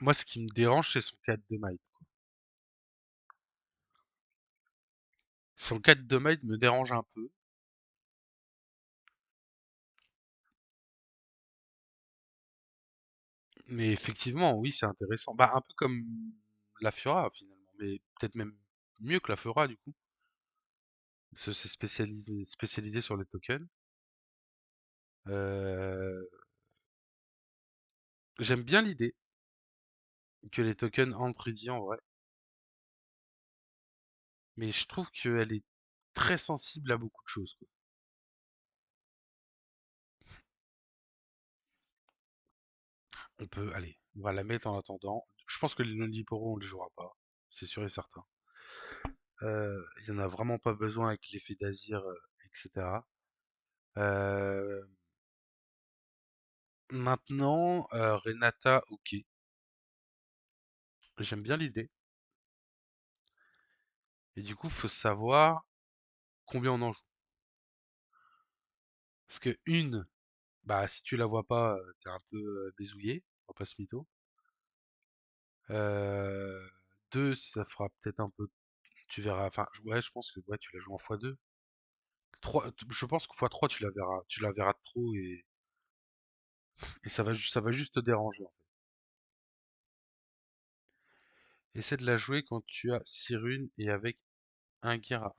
moi, ce qui me dérange, c'est son 4 de might. Son 4 de might me dérange un peu. Mais effectivement, oui, c'est intéressant. Bah, un peu comme la Fiora, finalement. Mais peut-être même mieux que la Fiora, du coup. C'est spécialisé sur les tokens. Euh, J'aime bien l'idée que les tokens entrent ready en vrai. Mais je trouve qu'elle est très sensible à beaucoup de choses, quoi. On peut, allez, on va la mettre en attendant. Je pense que les non-libéraux, on les jouera pas. C'est sûr et certain. Il y en a vraiment pas besoin avec l'effet d'Azir, etc. Euh, Maintenant, Renata, ok. J'aime bien l'idée. Et du coup, faut savoir combien on en joue. Parce que une, bah si tu la vois pas, t'es un peu désouillé, on va pas se mytho. Euh, Deux, ça fera peut-être un peu. Tu verras. Enfin, ouais, je pense que ouais, tu la joues en x2. Trois, je pense que x3, tu la verras de trop et ça va juste te déranger en fait. Essaie de la jouer quand tu as 6 runes et avec un gear à 1.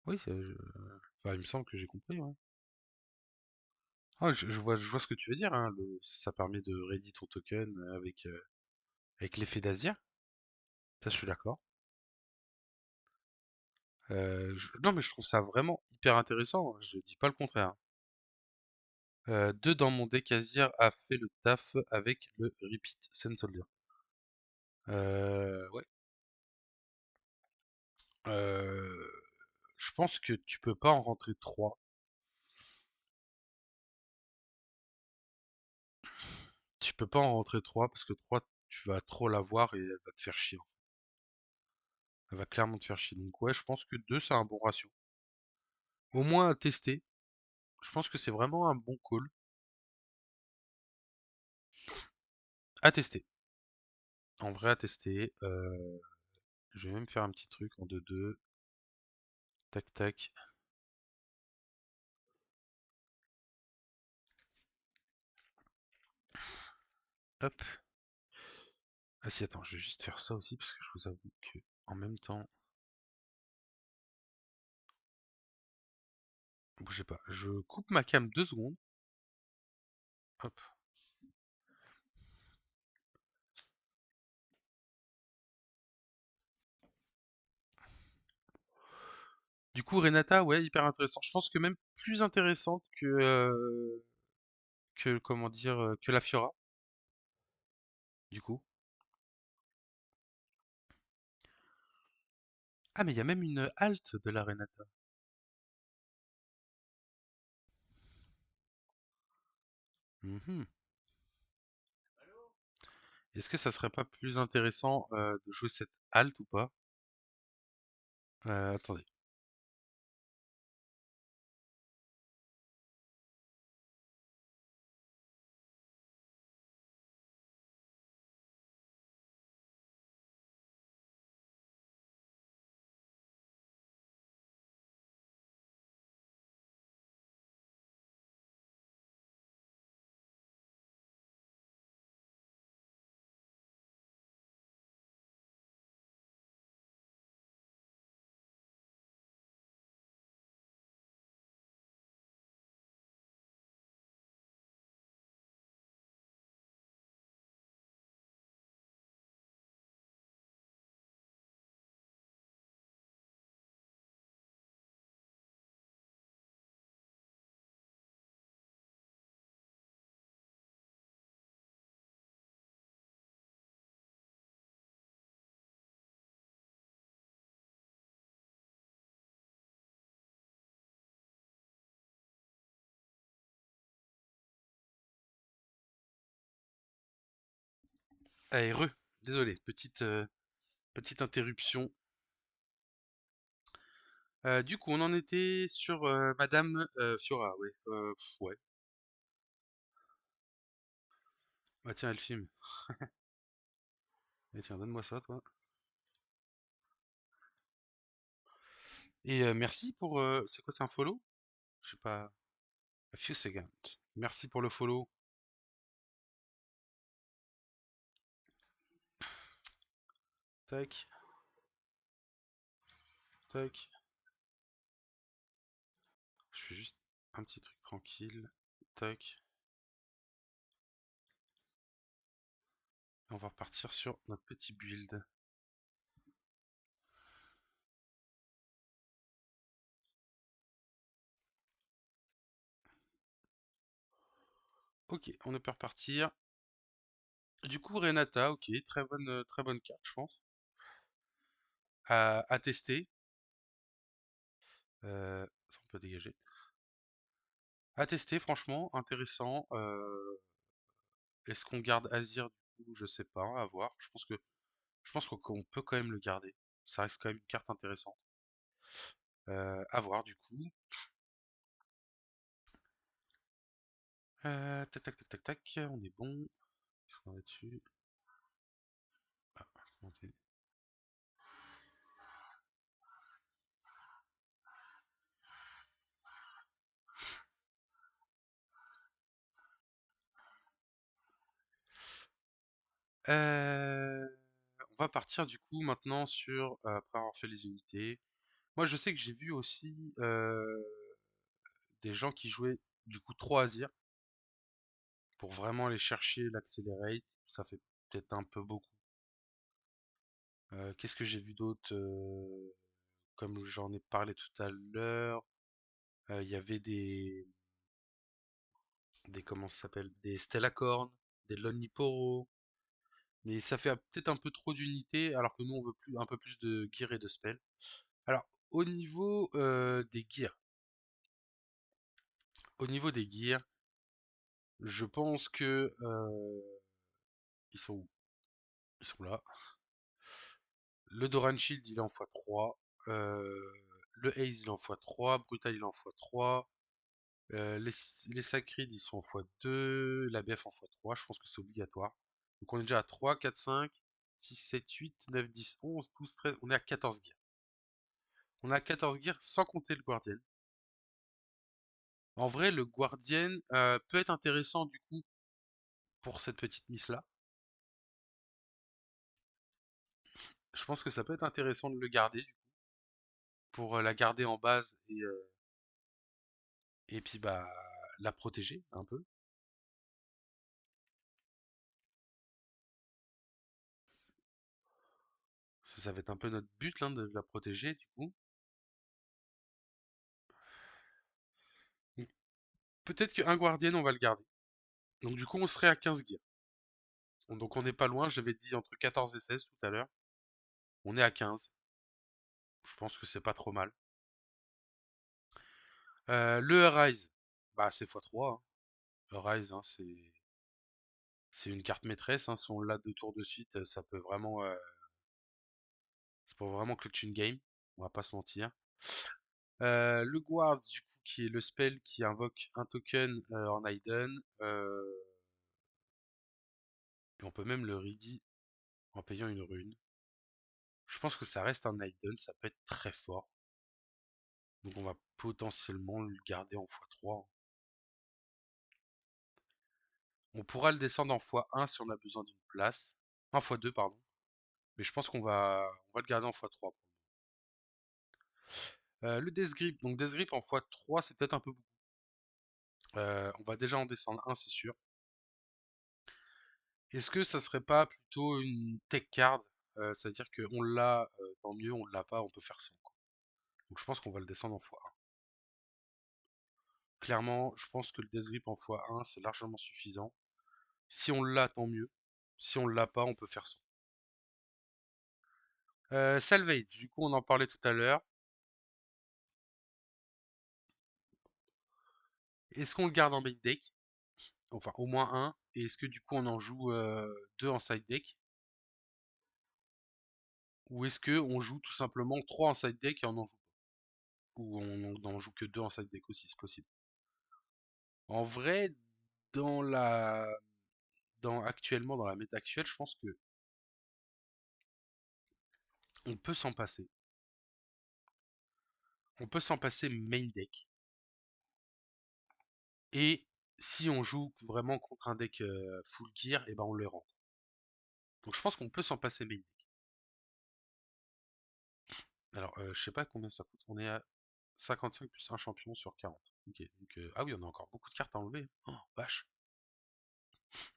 Oui, enfin, il me semble que j'ai compris, ouais. Ah, je vois ce que tu veux dire, hein, ça permet de ready ton token avec l'effet d'Asia. Ça, je suis d'accord. Non, mais je trouve ça vraiment hyper intéressant, hein, je dis pas le contraire. Deux dans mon deck Azir a fait le taf avec le Repeat Sand Soldier. Ouais. Euh, je pense que tu peux pas en rentrer trois. Tu peux pas en rentrer trois parce que 3 tu vas trop l'avoir et elle va te faire chier. Elle va clairement te faire chier. Donc ouais, je pense que 2 c'est un bon ratio. Au moins à tester. Je pense que c'est vraiment un bon call à tester. En vrai, à tester. Je vais même faire un petit truc en 2-2. Tac tac. Hop. Ah si, attends, je vais juste faire ça aussi parce que je vous avoue que en même temps, bougez pas. Je coupe ma cam 2 secondes. Hop. Du coup, Renata, ouais, hyper intéressant. Je pense que même plus intéressante que comment dire, que la Fiora, du coup. Ah, mais il y a même une halte de la Renata. Mhm. Est-ce que ça serait pas plus intéressant de jouer cette halte ou pas? Attendez. Allez, désolé, petite interruption. Du coup, on en était sur Madame Fiora, ouais. Ouais. Bah tiens, elle filme. Et tiens, donne-moi ça, toi. Et merci pour... c'est quoi, c'est un follow? Je sais pas. A few seconds. Merci pour le follow. Tac, tac. Je fais juste un petit truc tranquille. Tac. On va repartir sur notre petit build. Ok, on peut repartir. Du coup, Renata, ok, très bonne carte, je pense. À tester. Ça, on peut dégager. À tester, franchement, intéressant. Est-ce qu'on garde Azir du coup? Je sais pas, à voir. Je pense qu'on peut quand même le garder. Ça reste quand même une carte intéressante. À voir du coup. Tac tac tac tac tac, on est bon. Qu'est-ce qu'on a dessus? Ah, monter. Euh, on va partir du coup maintenant sur après avoir fait les unités. Moi je sais que j'ai vu aussi des gens qui jouaient du coup 3 Azir pour vraiment aller chercher l'accélérate. Ça fait peut-être un peu beaucoup. Qu'est-ce que j'ai vu d'autre comme j'en ai parlé tout à l'heure, il y avait des comment ça s'appelle? Des Stellacorn, des Loniporo, mais ça fait peut-être un peu trop d'unités, alors que nous on veut plus, un peu plus de gear et de spell. Alors, des gears, au niveau des gears, je pense que ils sont où? Ils sont là. Le Doran Shield il est en x3, le Haze il est en x3, Brutal il est en x3. Les Sacrides, ils sont en x2, la BF en x3, je pense que c'est obligatoire. Donc on est déjà à 3, 4, 5, 6, 7, 8, 9, 10, 11, 12, 13, on est à 14 gears. On est à 14 gears sans compter le Guardian. En vrai, le Guardian peut être intéressant du coup pour cette petite miss-là. Je pense que ça peut être intéressant de le garder du coup, pour la garder en base et puis bah la protéger un peu. Parce que ça va être un peu notre but là, de la protéger du coup. Donc, peut-être qu'un Guardian on va le garder. Donc du coup on serait à 15 gears. Donc on n'est pas loin, j'avais dit entre 14 et 16 tout à l'heure. On est à 15. Je pense que c'est pas trop mal. Le Arise, bah c'est x3. Hein. Arise, hein, c'est une carte maîtresse. Hein. Si on l'a 2 tours de suite, ça peut vraiment clutch une game. On va pas se mentir. Le Guard, du coup, qui est le spell qui invoque un token en Aiden. Et on peut même le ready en payant une rune. Je pense que ça reste un Aiden, ça peut être très fort. Donc on va potentiellement le garder en x3. On pourra le descendre en x1 si on a besoin d'une place. En x2, pardon. Mais je pense qu'on va le garder en x3. Le Death Grip. Donc Death Grip en x3, c'est peut-être un peu beaucoup. On va déjà en descendre un, c'est sûr. Est-ce que ça serait pas plutôt une tech card? C'est-à-dire qu'on l'a, tant mieux, on l'a pas, on peut faire sans, quoi. Donc je pense qu'on va le descendre en x1. Clairement, je pense que le Death Grip en x1, c'est largement suffisant. Si on l'a, tant mieux. Si on l'a pas, on peut faire sans. Salvage, du coup on en parlait tout à l'heure. Est-ce qu'on le garde en main deck? Enfin, au moins un. Et est-ce que du coup on en joue deux en side deck? Ou est-ce que on joue tout simplement 3 en side deck et on en joue pas? Ou on n'en joue que 2 en side deck aussi, c'est possible. En vrai, dans la actuellement dans la méta actuelle, je pense que on peut s'en passer. On peut s'en passer main deck. Et si on joue vraiment contre un deck full gear, et ben on le rend. Donc je pense qu'on peut s'en passer main deck. Alors, je sais pas combien ça coûte. On est à 55 plus un champion sur 40. Ok, donc ah oui, on a encore beaucoup de cartes à enlever. Oh, vache.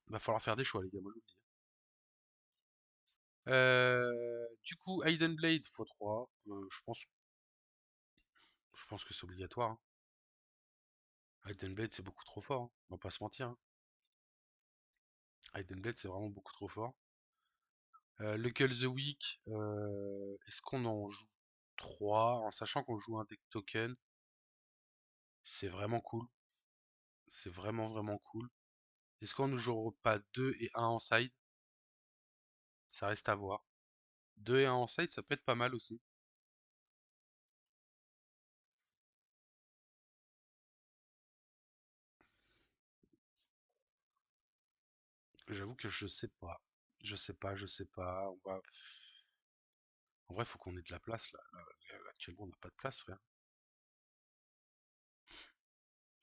Va falloir faire des choix, les gars, moi je vous le dis. Du coup, Hidden Blade x3. Je pense que c'est obligatoire, hein. Hidden Blade, c'est beaucoup trop fort, hein. On va pas se mentir, hein. Hidden Blade, c'est vraiment beaucoup trop fort. Le Call the Week, est-ce qu'on en joue 3 en sachant qu'on joue un deck token? C'est vraiment cool. C'est vraiment vraiment cool. Est-ce qu'on ne joue pas 2 et un en side? Ça reste à voir. 2 et un en side, ça peut être pas mal aussi. J'avoue que je sais pas. Je sais pas. En vrai, faut qu'on ait de la place là. Actuellement, on n'a pas de place, frère.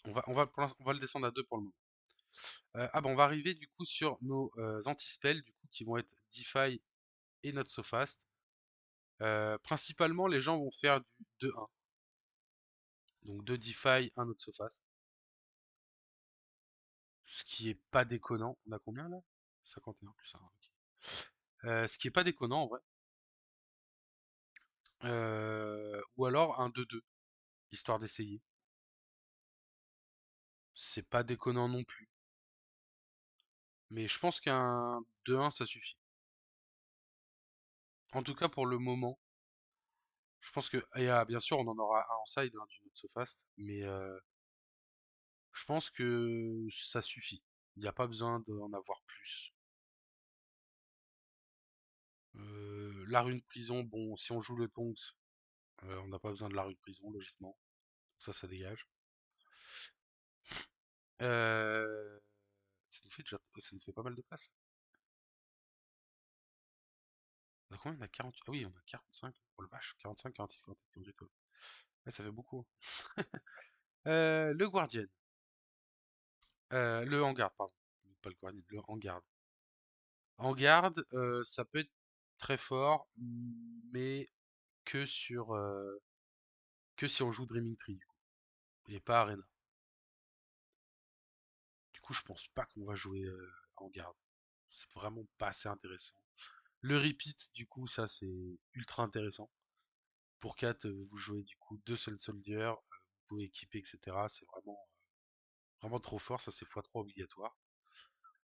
On va le descendre à 2 pour le moment. Ah bah on va arriver du coup sur nos anti-spells du coup qui vont être Defy et Not So Fast. Principalement, les gens vont faire du 2-1. Donc 2 Defy, un Not So Fast. Ce qui est pas déconnant. On a combien là? 51 plus 1. Ok. Ce qui est pas déconnant en vrai. Ou alors un 2-2, histoire d'essayer. C'est pas déconnant non plus. Mais je pense qu'un 2-1 ça suffit. En tout cas pour le moment. Je pense que, et, bien sûr, on en aura un en side hein, du Not So Fast. Mais je pense que ça suffit. Il n'y a pas besoin d'en avoir plus. La rune prison, bon, si on joue le Tonks, on n'a pas besoin de la rune prison, logiquement. Ça dégage. Euh, ça nous fait pas mal de place. On a combien? On a 40. Ah oui, on a 45. Oh le vache, 45, 46, 47, 48. Ouais, ouais, ça fait beaucoup, hein. Le Guardian. Le Hangar, pardon. Pas le Guardian, le Hangar. En garde, ça peut être très fort, mais que sur que si on joue Dreaming Tree du coup, et pas Arena. Du coup, je pense pas qu'on va jouer en garde. C'est vraiment pas assez intéressant. Le repeat, du coup, ça c'est ultra intéressant. Pour 4, vous jouez du coup 2 seuls soldiers, vous pouvez équiper, etc. C'est vraiment vraiment trop fort, ça c'est x3 obligatoire.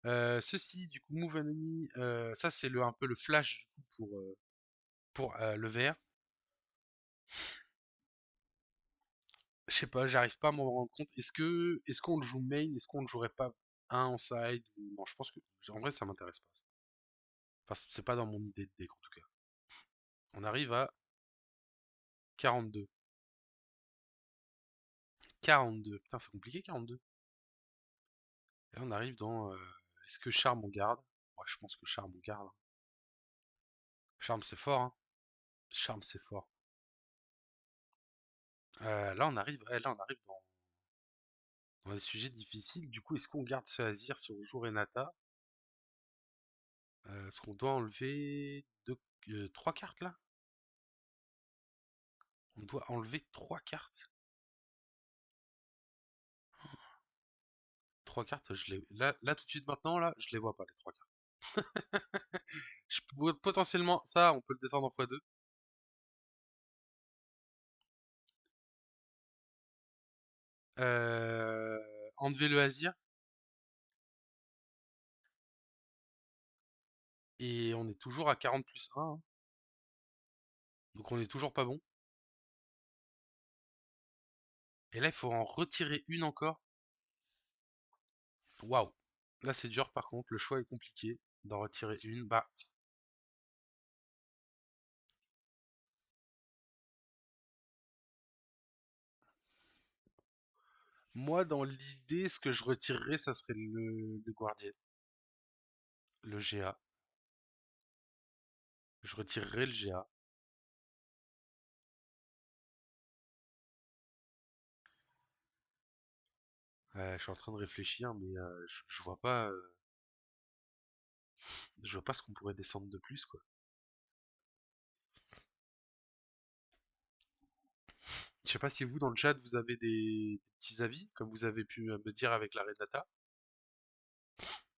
Ceci, du coup, Move Enemy, ça c'est un peu le flash du coup pour le vert. Je sais pas, j'arrive pas à m'en rendre compte. Est-ce qu'on le joue main? Est-ce qu'on ne jouerait pas un en side? Non, je pense que en vrai ça m'intéresse pas, ça. Enfin, c'est pas dans mon idée de deck en tout cas. On arrive à 42. 42. Putain, c'est compliqué 42. Et là, on arrive dans est-ce que Charme on garde? Ouais, je pense que Charme on garde, hein. Charme c'est fort, hein. Charme c'est fort. Là on arrive dans des sujets difficiles. Du coup, est-ce qu'on garde ce Azir si on joue Renata? Est-ce qu'on doit enlever 3 cartes là? On doit enlever 3 cartes. 3 cartes, là tout de suite maintenant, là, je les vois pas les 3 cartes. Potentiellement, ça, on peut le descendre en x2. Euh, Enlever le Azir. Et on est toujours à 40 plus 1, hein. Donc on est toujours pas bon. Et là, il faut en retirer une encore. Waouh. Là, c'est dur par contre. Le choix est compliqué d'en retirer une. Bah, Moi, dans l'idée, ce que je retirerais, ça serait le Guardian, le GA. Je retirerais le GA. Je suis en train de réfléchir, mais je vois pas ce qu'on pourrait descendre de plus, quoi. Je sais pas si vous, dans le chat, vous avez des petits avis, comme vous avez pu me dire avec la Redata,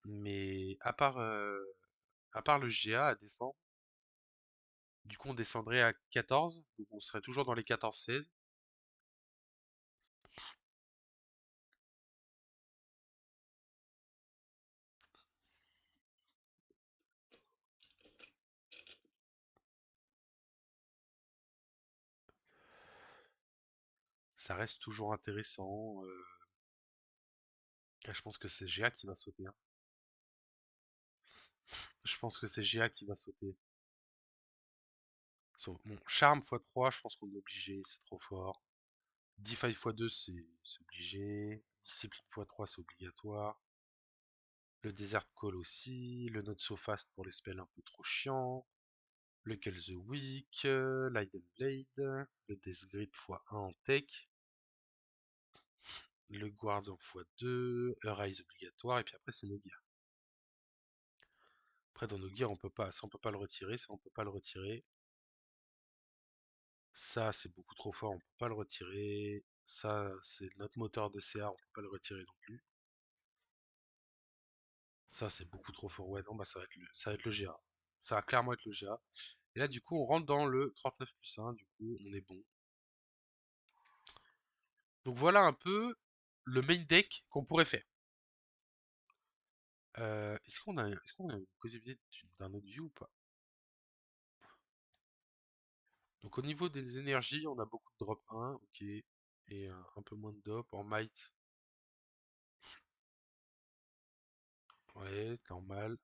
mais à part le GA à descendre, du coup, on descendrait à 14, donc on serait toujours dans les 14-16. Ça reste toujours intéressant. Je pense que c'est GA qui va sauter, hein. Je pense que c'est GA qui va sauter. Bon, charme x3, je pense qu'on est obligé, c'est trop fort. Defy x2, c'est obligé. Discipline x3, c'est obligatoire. Le Desert Call aussi. Le Not So Fast pour les spells un peu trop chiants. Le Kill the Weak. Leiden Blade. Le Death Grip x1 en tech. Le Guardian x2. Rise obligatoire. Et puis après, c'est nos gears. Après, dans nos gears, on peut pas. Ça, on peut pas le retirer. Ça, on peut pas le retirer. Ça, c'est beaucoup trop fort. On peut pas le retirer. Ça, c'est notre moteur de CA. On peut pas le retirer non plus. Ça, c'est beaucoup trop fort. Ouais, non, bah ça va être le GA. Ça va clairement être le GA. Et là, du coup, on rentre dans le 39+1. Du coup, on est bon. Donc voilà un peu le main deck qu'on pourrait faire. Est-ce qu'on a une possibilité d'un autre view ou pas? Donc au niveau des énergies, on a beaucoup de drop 1, ok. Et un peu moins de drop en might. Ouais, normal.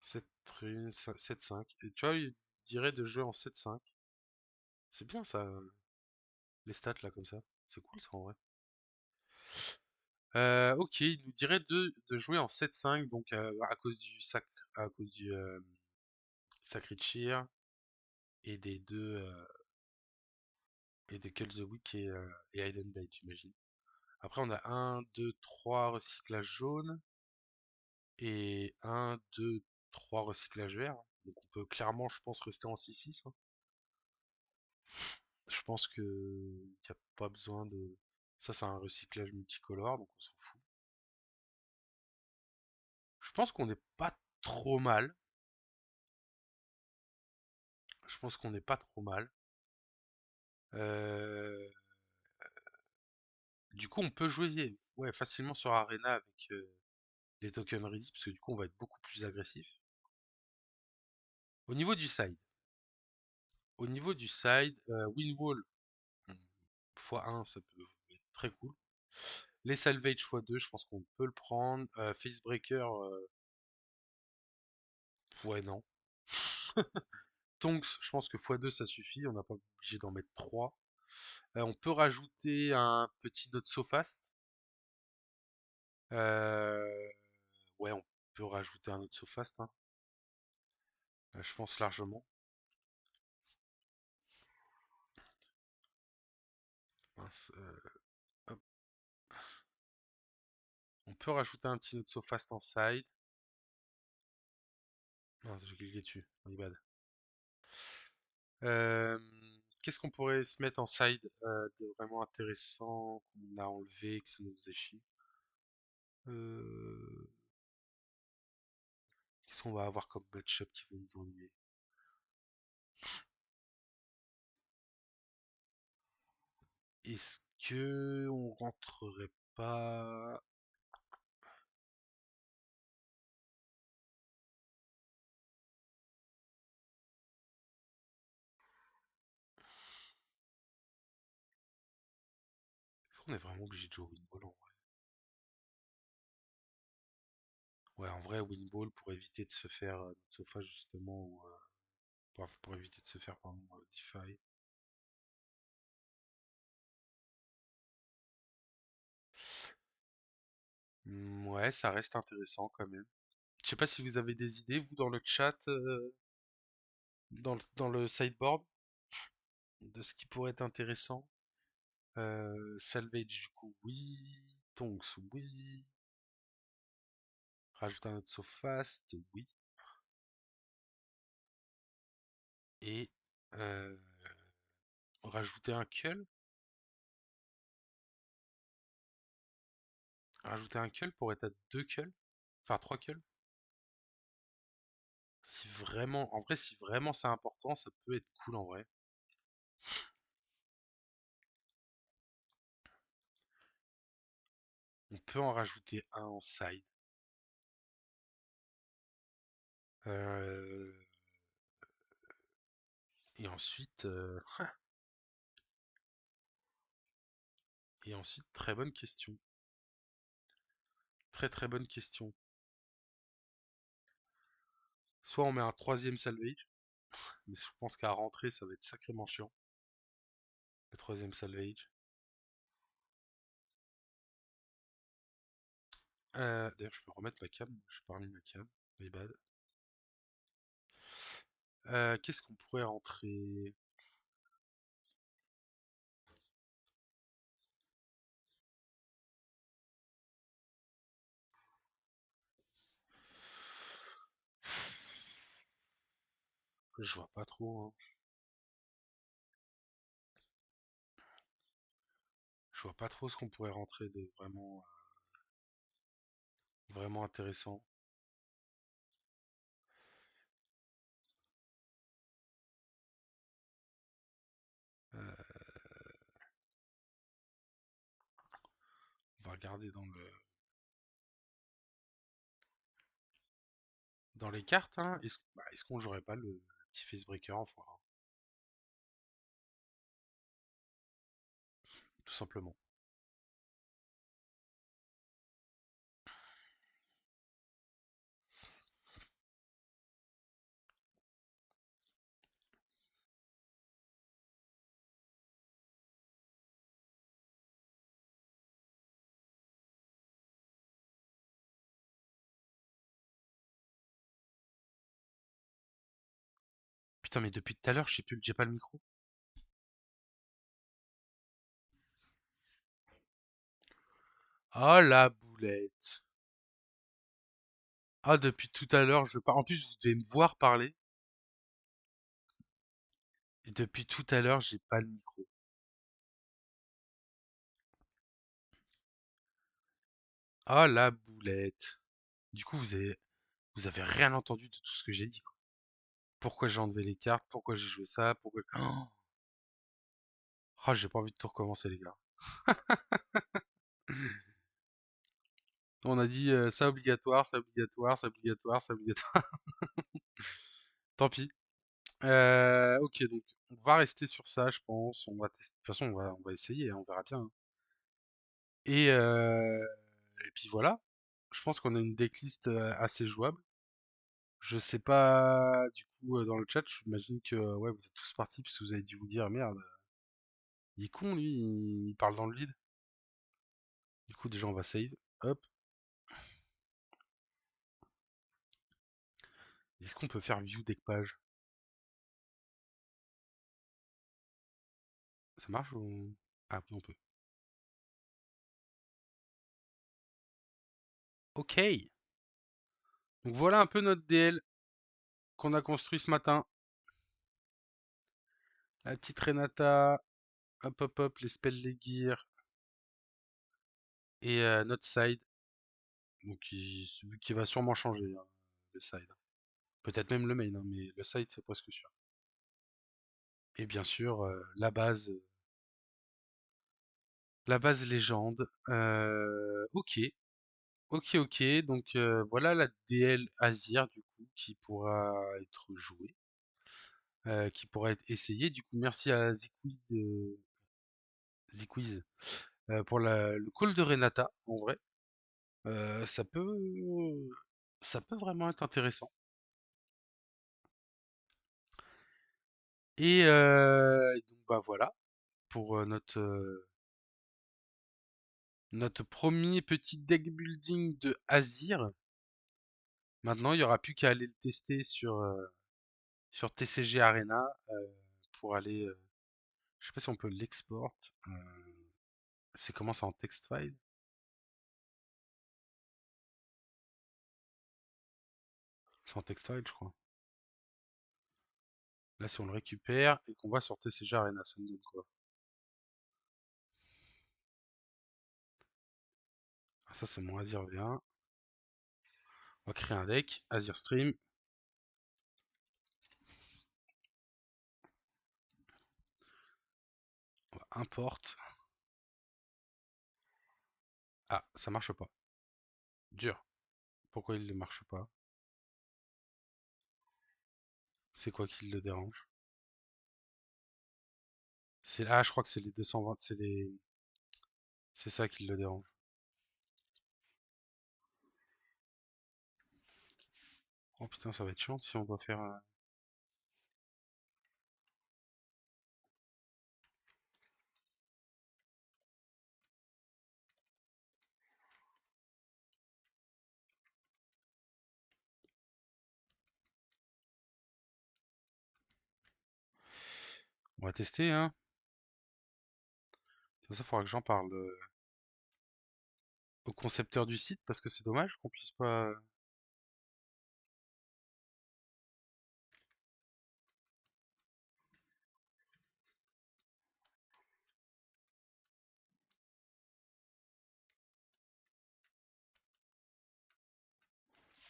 7 runes, 7-5. Et tu vois, il dirait de jouer en 7-5. C'est bien ça, les stats là comme ça. C'est cool ça en vrai. Ok, il nous dirait de jouer en 7-5, donc à cause du Sacred Shear et des deux et de Kill the Weak et Hidden Blade, j'imagine. Après, on a un 2 3 recyclage jaune et un 2 3 recyclage vert. Donc on peut clairement, je pense, rester en 6-6, hein. Je pense que y a pas besoin de. Ça, c'est un recyclage multicolore, donc on s'en fout. Je pense qu'on n'est pas trop mal. Je pense qu'on n'est pas trop mal. Euh, Du coup, on peut jouer ouais, facilement sur Arena avec les tokens ready, parce que du coup, on va être beaucoup plus agressif. Au niveau du side, Windwall x1, ça peut être très cool. Les Salvage x2, je pense qu'on peut le prendre. Facebreaker, ouais, non. Tonks, je pense que x2, ça suffit. On n'a pas obligé d'en mettre 3. On peut rajouter un petit Not So Fast. Euh, ouais, on peut rajouter un Not So Fast, hein. Je pense largement. Mince, hop. On peut rajouter un petit Not So Fast en side. Mince, j'ai cliqué dessus. My bad. Euh, Qu'est-ce qu'on pourrait se mettre en side de vraiment intéressant qu'on a enlevé, que ça nous faisait chier? Euh, Qu'est-ce qu'on va avoir comme match-up qui va nous ennuyer? Est-ce que on rentrerait pas? Est-ce qu'on est vraiment obligé de jouer au Windball en vrai? Ouais, en vrai, Windball pour éviter de se faire notre sofa justement, ou, pour éviter de se faire pardon, DeFi. Ouais, ça reste intéressant quand même. Je sais pas si vous avez des idées, vous, dans le chat, dans le sideboard, de ce qui pourrait être intéressant. Salvage, du coup, oui. Tonks, oui. Rajouter un autre saut fast, oui. Et euh, rajouter un cull. Rajouter un cull pour être à 2 culls. Enfin, 3 culls. Si vraiment, en vrai, si vraiment c'est important, ça peut être cool en vrai. On peut en rajouter un en side. Euh, et ensuite, très bonne question. Très très bonne question. Soit on met un troisième salvage, mais je pense qu'à rentrer, ça va être sacrément chiant. Le troisième salvage. D'ailleurs, je peux remettre ma cam. J'ai pas remis ma cam. My bad. Qu'est-ce qu'on pourrait rentrer? Je vois pas trop, hein. Je vois pas trop ce qu'on pourrait rentrer de vraiment, vraiment intéressant. Euh, on va regarder dans les cartes, hein. Est-ce qu'on jouerait pas le petit Facebreaker en fois, hein, tout simplement. Putain, mais depuis tout à l'heure, je sais plus que j'ai pas le micro. Ah la boulette. Ah, depuis tout à l'heure, je parle. En plus, vous devez me voir parler. Et depuis tout à l'heure, j'ai pas le micro. Ah la boulette. Du coup, vous avez rien entendu de tout ce que j'ai dit, quoi. Pourquoi j'ai enlevé les cartes, pourquoi j'ai joué ça, pourquoi. Oh, j'ai pas envie de tout recommencer, les gars. On a dit ça obligatoire, ça obligatoire, ça obligatoire, ça obligatoire. Tant pis. Ok, donc on va rester sur ça, je pense. On va tester. De toute façon, on va essayer, hein, on verra bien, hein. Et, euh, et puis voilà. Je pense qu'on a une decklist assez jouable. Je sais pas, du coup, dans le chat, j'imagine que ouais, vous êtes tous partis parce que vous avez dû vous dire merde, il est con lui, il parle dans le vide. Du coup, déjà, on va save. Hop. Est-ce qu'on peut faire view deck page? Ça marche ou... Ah oui, on peut. Ok. Donc voilà un peu notre DL qu'on a construit ce matin. La petite Renata, hop hop hop, les spells, les gears et notre side. Donc qui va sûrement changer, hein, le side. Peut-être même le main, hein, mais le side c'est presque sûr. Et bien sûr, la base légende. Ok, ok, ok. Donc voilà la DL Azir du coup qui pourra être jouée, qui pourra être essayée. Du coup, merci à Ziquiz, pour le call de Renata. En vrai, Euh, ça peut, ça peut vraiment être intéressant. Et donc bah voilà pour notre Notre premier petit deck building de Azir. Maintenant, il n'y aura plus qu'à aller le tester sur TCG Arena pour aller. Je sais pas si on peut l'export. C'est comment ça en text file? C'est en text file, je crois. Là, si on le récupère et qu'on va sur TCG Arena, ça me donne quoi? Ah, ça, c'est mon Azir V1. On va créer un deck. Azir Stream. On va import. Ah, ça marche pas. Dur. Pourquoi il ne marche pas? C'est quoi qui le dérange? Ah, je crois que c'est les 220. C'est ça qui le dérange. Oh putain, ça va être chiant si on doit faire. On va tester, hein. Ça, faudra que j'en parle au concepteur du site parce que c'est dommage qu'on puisse pas.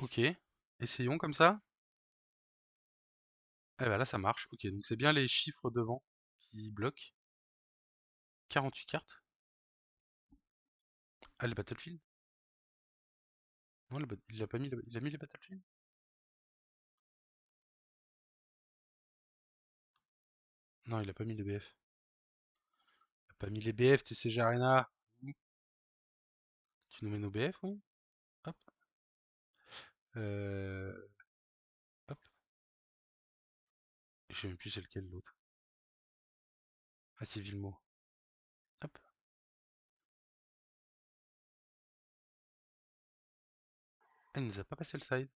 Ok, essayons comme ça. Eh ben là, ça marche. Ok, donc c'est bien les chiffres devant qui bloquent. 48 cartes. Ah, le Battlefield? Non, il a pas mis, il a mis les Battlefield? Non, il a pas mis les BF. Il a pas mis les BF, TCG Arena. Tu nous mets nos BF, oui? Hop. Euh, hop. Je sais même plus c'est lequel l'autre. Ah, c'est Villemot. Hop. Ah, il nous a pas passé le side.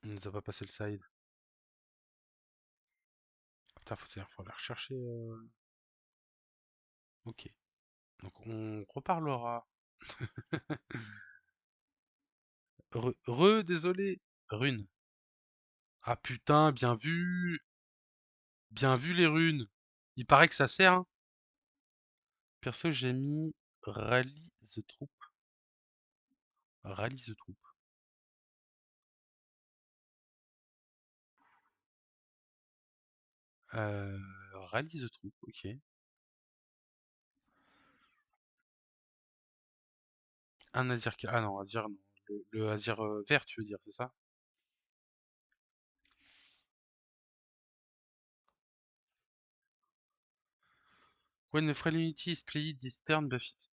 Il nous a pas passé le side. Putain, faut aller rechercher. Ok. Donc on reparlera. Désolé. Runes. Ah putain, bien vu. Bien vu les runes. Il paraît que ça sert, hein. Perso, j'ai mis Rally the Troop. Rally the Troop. Euh, Rally the Troop, ok. Un Azir. Ah non, Azir, non. Le Azir vert, tu veux dire, c'est ça? When the friendly unity is played this turn, buff it.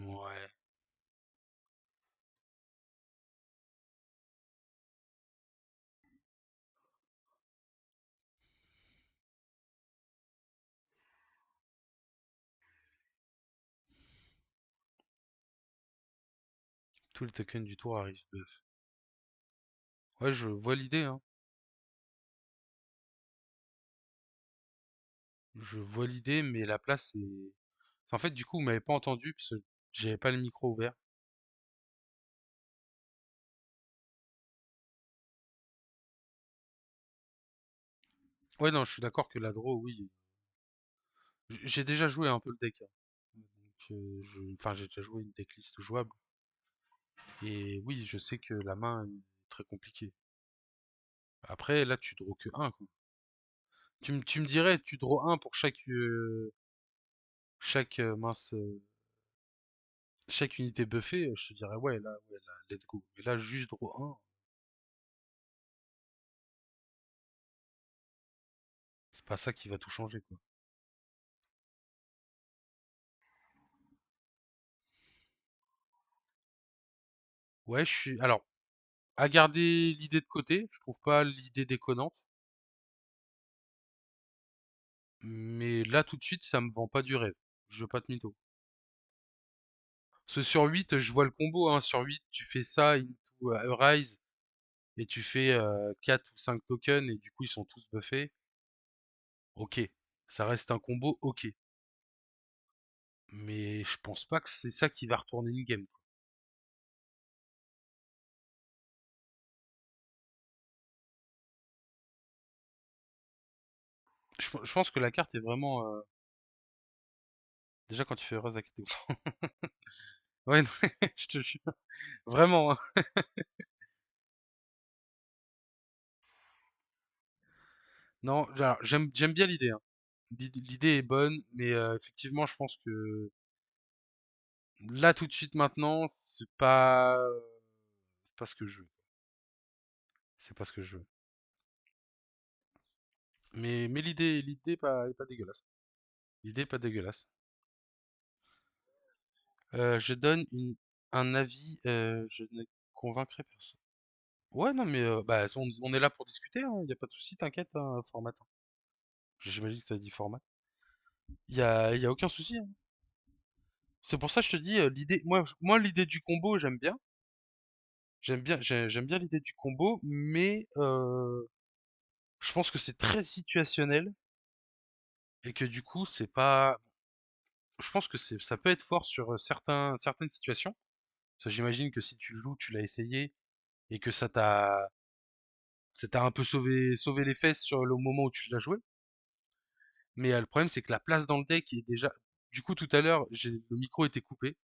Ouais. Tous les tokens du tour arrivent buff. Ouais, je vois l'idée, hein. Je vois l'idée, mais la place est. En fait, du coup, vous m'avez pas entendu parce que j'avais pas le micro ouvert. Ouais, non, je suis d'accord que la draw, oui. J'ai déjà joué un peu le deck, hein. Donc, enfin, j'ai déjà joué une decklist jouable. Et oui, je sais que la main est très compliquée. Après, là, tu draws que un, quoi. Tu me dirais, tu draws un pour chaque unité buffée, je te dirais, ouais, là, let's go. Mais là, juste draw un, c'est pas ça qui va tout changer, quoi. Ouais, je suis. Alors, à garder l'idée de côté, je trouve pas l'idée déconnante, mais là tout de suite, ça me vend pas du rêve. Je veux pas te mytho. Ce sur 8, je vois le combo, hein. Sur 8, tu fais ça into Rise et tu fais 4 ou 5 tokens et du coup ils sont tous buffés. Ok, ça reste un combo, ok. Mais je pense pas que c'est ça qui va retourner une game, quoi. Je pense que la carte est vraiment. Déjà quand tu fais Rise à ouais, non, je te jure. Vraiment, hein. Non, alors, j'aime bien l'idée, hein. L'idée est bonne, mais effectivement, je pense que là, tout de suite, maintenant, c'est pas ce que je veux. C'est pas ce que je veux. Mais l'idée est pas dégueulasse. L'idée est pas dégueulasse. Je donne un avis, je ne convaincrai personne. Ouais, non, mais bah, on est là pour discuter, hein, y a pas de souci, t'inquiète, hein, format. J'imagine que ça se dit format. Y a aucun souci, hein. C'est pour ça que je te dis, l'idée, moi, l'idée du combo, j'aime bien. J'aime bien l'idée du combo, mais je pense que c'est très situationnel et que du coup, c'est pas. Je pense que ça peut être fort sur certaines situations. Parce que j'imagine que si tu joues, tu l'as essayé et que ça t'a un peu sauvé les fesses sur le moment où tu l'as joué. Mais le problème, c'est que la place dans le deck est déjà. Du coup, tout à l'heure, le micro était coupé.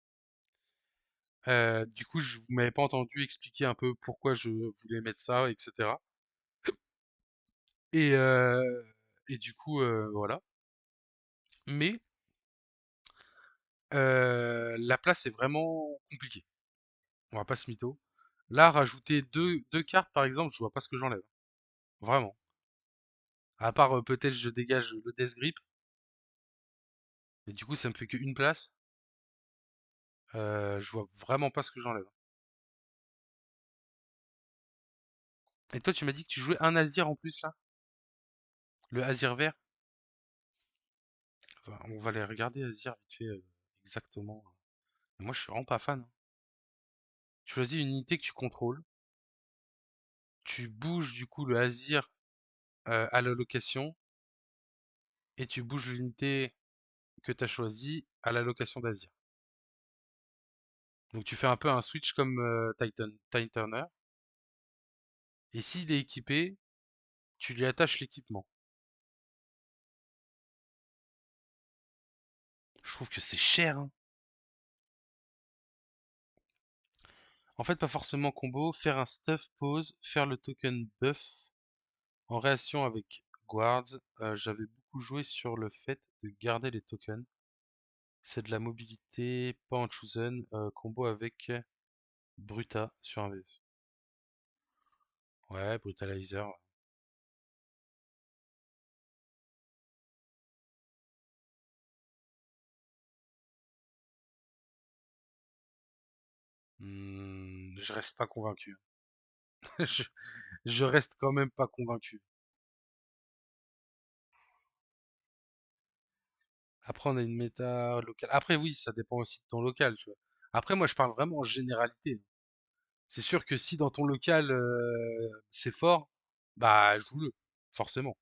Du coup, vous m'avez pas entendu expliquer un peu pourquoi je voulais mettre ça, etc. Et, euh, et du coup, voilà. Mais la place est vraiment compliquée. On va pas se mytho. Là, rajouter deux cartes, par exemple, je vois pas ce que j'enlève. Vraiment. À part peut-être je dégage le Death Grip, et du coup ça me fait qu'une place. Je vois vraiment pas ce que j'enlève. Et toi, tu m'as dit que tu jouais un Azir en plus là? Le Azir vert? Enfin, on va aller regarder Azir vite fait exactement. Moi, je suis vraiment pas fan, hein. Tu choisis une unité que tu contrôles. Tu bouges du coup le Azir à l'allocation et tu bouges l'unité que tu as choisie à l'allocation d'Azir. Donc tu fais un peu un switch comme Titan Turner. Et s'il est équipé, tu lui attaches l'équipement. Je trouve que c'est cher, hein. En fait, pas forcément combo. Faire un stuff pause, faire le token buff en réaction avec Guards. J'avais beaucoup joué sur le fait de garder les tokens. C'est de la mobilité, pas en chosen. Combo avec Bruta sur un VF. Ouais, Brutalizer. Je reste pas convaincu. je, je reste quand même pas convaincu. Après, on a une méta locale. Après, oui, ça dépend aussi de ton local, tu vois. Après, moi, je parle vraiment en généralité. C'est sûr que si dans ton local, c'est fort, bah, joue-le, forcément.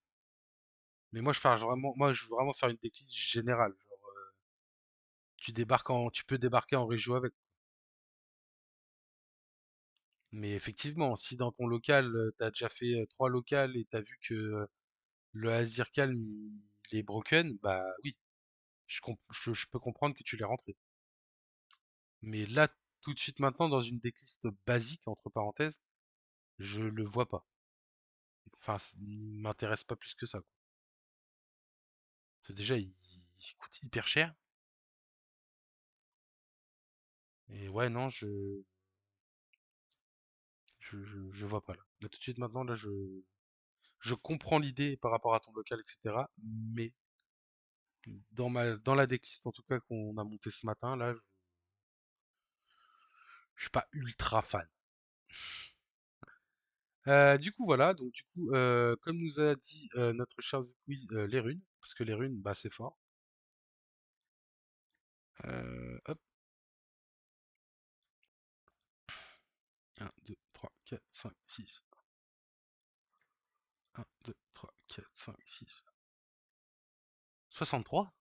Mais moi, je veux vraiment faire une déclise générale. Genre, tu peux débarquer en région avec. Mais effectivement, si dans ton local, t'as déjà fait 3 locales et t'as vu que le Azir Calm, il est broken, bah oui, je peux comprendre que tu l'aies rentré. Mais là, tout de suite maintenant, dans une decklist basique, entre parenthèses, je le vois pas. Enfin, il m'intéresse pas plus que ça, quoi. Parce que déjà, il coûte hyper cher. Et ouais, non, je vois pas là. Là, tout de suite maintenant, là, je comprends l'idée par rapport à ton local, etc. Mais dans la decklist, en tout cas, qu'on a monté ce matin, là, Je suis pas ultra fan. Du coup, voilà. Donc, du coup, comme nous a dit notre cher Quiz, les runes, parce que les runes, bah, c'est fort. Hop, 1, 2, 3, 4, 5, 6. 1, 2, 3, 4, 5, 6. 63?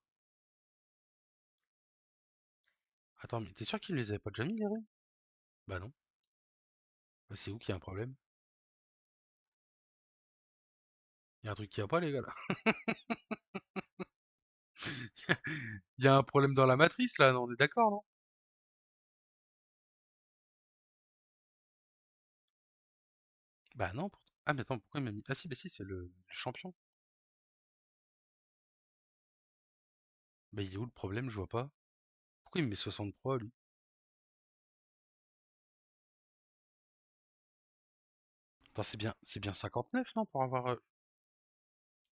Attends, mais t'es sûr qu'ils ne les avaient pas déjà mis, les runes? Bah non. Bah, c'est où qu'il y a un problème? Il y a un truc qui va pas, les gars, là. Il y a un problème dans la matrice, là, non, on est d'accord, non? Bah non. Ah, mais attends, pourquoi il m'a mis... Ah si, bah si, c'est le champion. Bah il est où le problème, je vois pas. Pourquoi il me met 63, lui? Attends, c'est bien 59, non, pour avoir...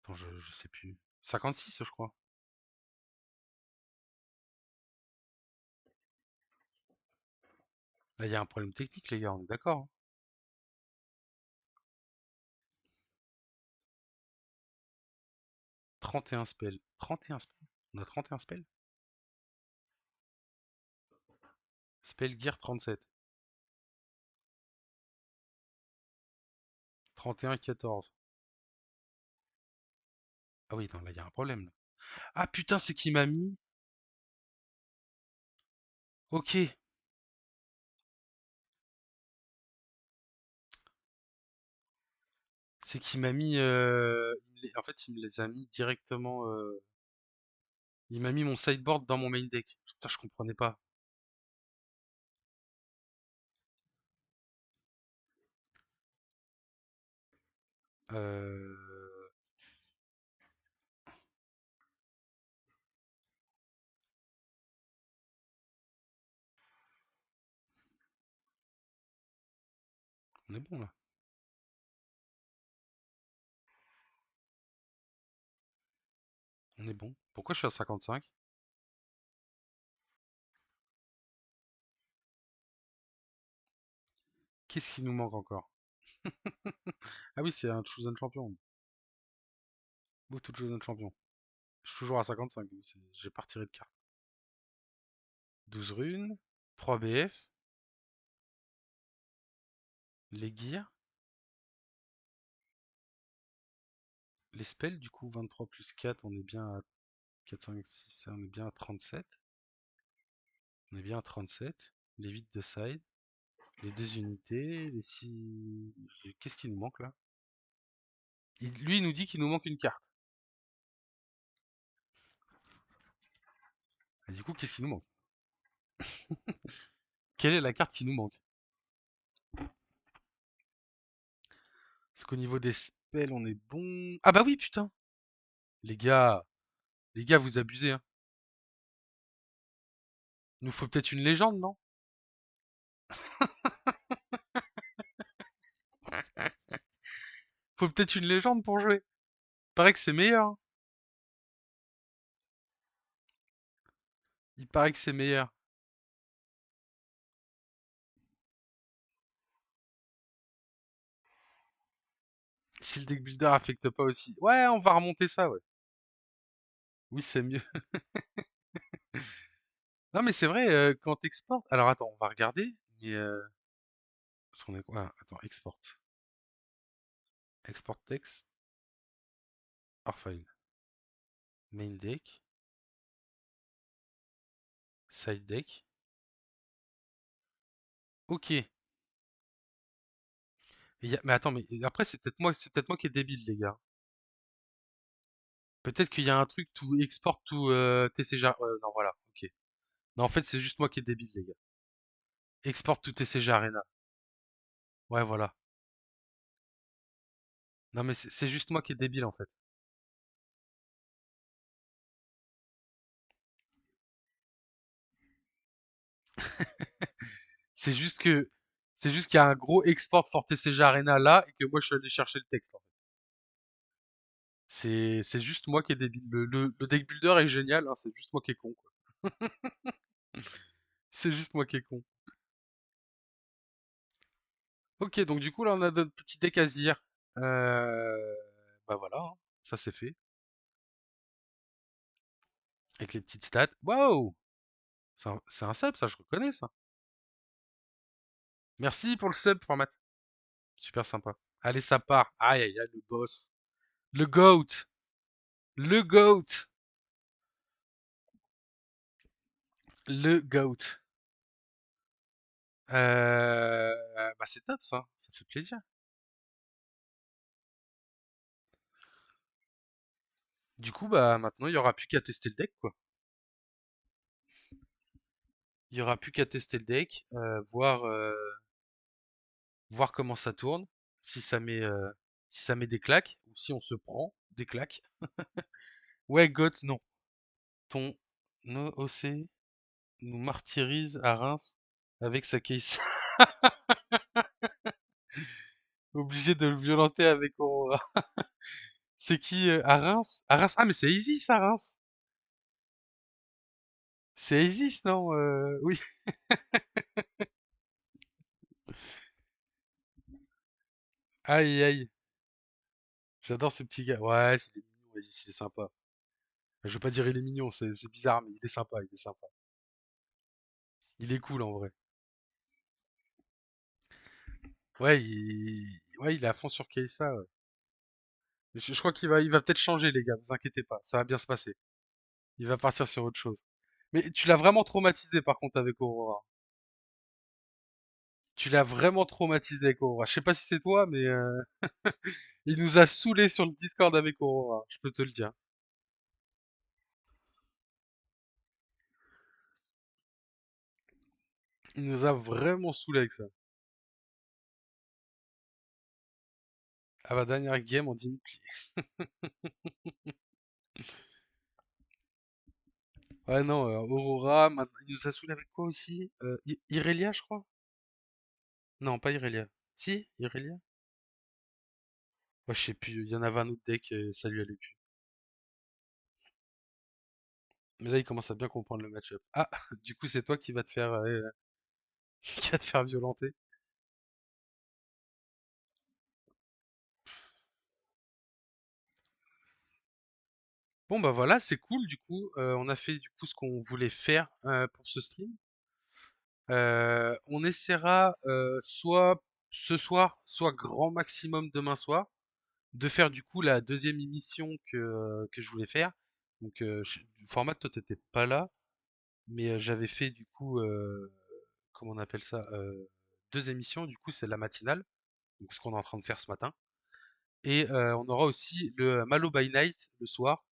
Attends, je sais plus. 56, je crois. Là, il y a un problème technique, les gars, on est d'accord, hein. 31 spells. 31 spells? On a 31 spells? Spell Gear 37. 31 14. Ah oui, non, là, il y a un problème, là. Ah putain, c'est qui m'a mis... Ok, c'est qui m'a mis... En fait, il me les a mis directement... Il m'a mis mon sideboard dans mon main deck. Putain, je comprenais pas. Euh... On est bon, là. On est bon. Pourquoi je suis à 55? Qu'est-ce qui nous manque encore? Ah oui, c'est un Chosen Champion. Ou tout Chosen Champion. Je suis toujours à 55, donc j'ai pas retiré de carte. 12 runes, 3 BF, les gears, les spells, du coup 23 plus 4, on est bien à 4, 5, 6, on est bien à 37. On est bien à 37. Les 8 de side, les 2 unités, les 6... Qu'est-ce qui nous manque là? Lui, il nous dit qu'il nous manque une carte. Et du coup, qu'est-ce qui nous manque? Quelle est la carte qui nous manque? Parce qu'au niveau des spells, on est bon. Ah bah oui, putain! Les gars, les gars, vous abusez, hein. Il nous faut peut-être une légende, non? Faut peut-être une légende pour jouer. Il paraît que c'est meilleur, hein. Il paraît que c'est meilleur. Si le deck builder affecte pas aussi. Ouais, on va remonter ça, ouais. Oui, c'est mieux. Non, mais c'est vrai, quand t'exportes. Alors attends, on va regarder. Mais, parce qu'on est quoi? Attends, export. Export text. Hors file. Main deck. Side deck. Ok. Mais attends, mais après, c'est peut-être moi qui est débile, les gars. Peut-être qu'il y a un truc tout export tout TCG. Non, voilà, ok. Non, en fait, c'est juste moi qui est débile, les gars. Export tout TCG Arena. Ouais, voilà. Non, mais c'est juste moi qui est débile, en fait. C'est juste que c'est juste qu'il y a un gros export for TCG Arena là et que moi je suis allé chercher le texte, en fait. C'est juste moi qui est débile. Le deck builder est génial, hein, c'est juste moi qui est con, quoi. C'est juste moi qui est con. Ok, donc du coup, là, on a notre petit deck Azir. Bah voilà, hein, ça c'est fait. Avec les petites stats. Waouh! C'est un sub, ça, je reconnais ça. Merci pour le sub, format. Super sympa. Allez, ça part. Aïe, aïe, aïe, le boss. Le GOAT. Le GOAT. Le GOAT. Bah c'est top ça fait plaisir. Du coup, bah maintenant, il y aura plus qu'à tester le deck, quoi. Il y aura plus qu'à tester le deck, voir comment ça tourne, si ça met, euh, si ça met des claques, ou si on se prend des claques. Ouais, Goth, non. Ton OC nous martyrise à Reims avec sa case. Obligé de le violenter avec Aurora. C'est qui à Reims? À Reims? Ah, mais c'est Isis à Reims. C'est Isis, non? Oui. Aïe, aïe. J'adore ce petit gars. Ouais, il est mignon, Isis, il est sympa. Je veux pas dire il est mignon, c'est bizarre, mais il est sympa, il est sympa. Il est cool en vrai. Ouais, il est à fond sur Kai'Sa, ouais. Je crois qu'il va peut-être changer, les gars, vous inquiétez pas, ça va bien se passer. Il va partir sur autre chose. Mais tu l'as vraiment traumatisé par contre avec Aurora. Tu l'as vraiment traumatisé avec Aurora. Je sais pas si c'est toi, mais il nous a saoulés sur le Discord avec Aurora, je peux te le dire. Il nous a vraiment saoulés avec ça. À ma dernière game, on dit ouais, non, Aurora, il nous a saoulés avec quoi aussi? Irelia, je crois? Non, pas Irelia. Si, Irelia? Ouais, je sais plus, il y en avait un autre deck et ça lui allait plus. Mais là, il commence à bien comprendre le match-up. Ah, du coup, c'est toi qui va te faire, qui va te faire violenter. Bon, bah voilà, c'est cool, du coup. On a fait, du coup, ce qu'on voulait faire pour ce stream. On essaiera soit ce soir, soit grand maximum demain soir, de faire du coup la deuxième émission que je voulais faire. Donc, du format, toi, t'étais pas là, mais j'avais fait du coup, comment on appelle ça, deux émissions. Du coup, c'est la matinale, donc ce qu'on est en train de faire ce matin. Et on aura aussi le Malo by Night le soir,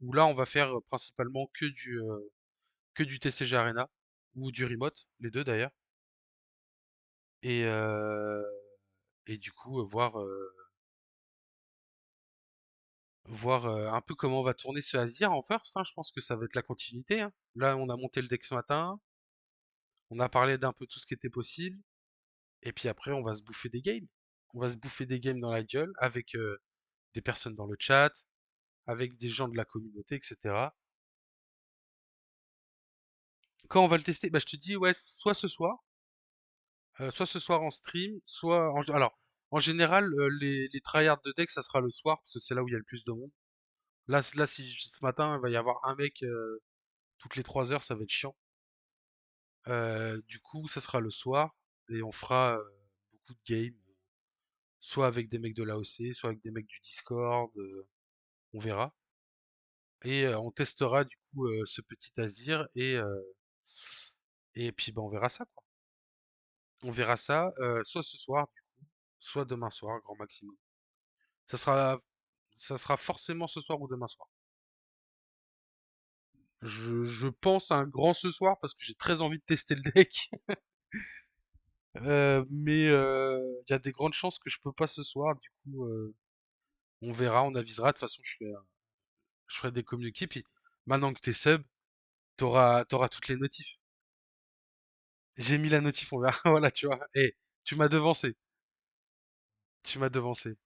où là, on va faire principalement que du TCG Arena ou du remote, les deux d'ailleurs. Et, et du coup, voir un peu comment on va tourner ce Azir en first, hein. Je pense que ça va être la continuité, hein. Là, on a monté le deck ce matin, on a parlé d'un peu tout ce qui était possible, et puis après, on va se bouffer des games. On va se bouffer des games dans la gueule avec des personnes dans le chat, avec des gens de la communauté, etc. Quand on va le tester, bah, je te dis, ouais, soit ce soir en stream, alors, en général, les tryhards de deck, ça sera le soir, parce que c'est là où il y a le plus de monde. Là, si ce matin, il va y avoir un mec toutes les 3 heures, ça va être chiant. Du coup, ça sera le soir et on fera beaucoup de games, soit avec des mecs de l'AOC, soit avec des mecs du Discord, on verra. Et on testera du coup ce petit Azir et puis bah, on verra ça quoi. On verra ça soit ce soir, soit demain soir, grand maximum. Ça sera, ça sera forcément ce soir ou demain soir. Je pense à un grand ce soir parce que j'ai très envie de tester le deck. Mais il y a des grandes chances que je peux pas ce soir. Du coup, on verra, on avisera. De toute façon, je ferai des communiqués. Puis maintenant que t'es sub, t'auras toutes les notifs. J'ai mis la notif, on verra. Voilà, tu vois. Et tu m'as devancé. Tu m'as devancé.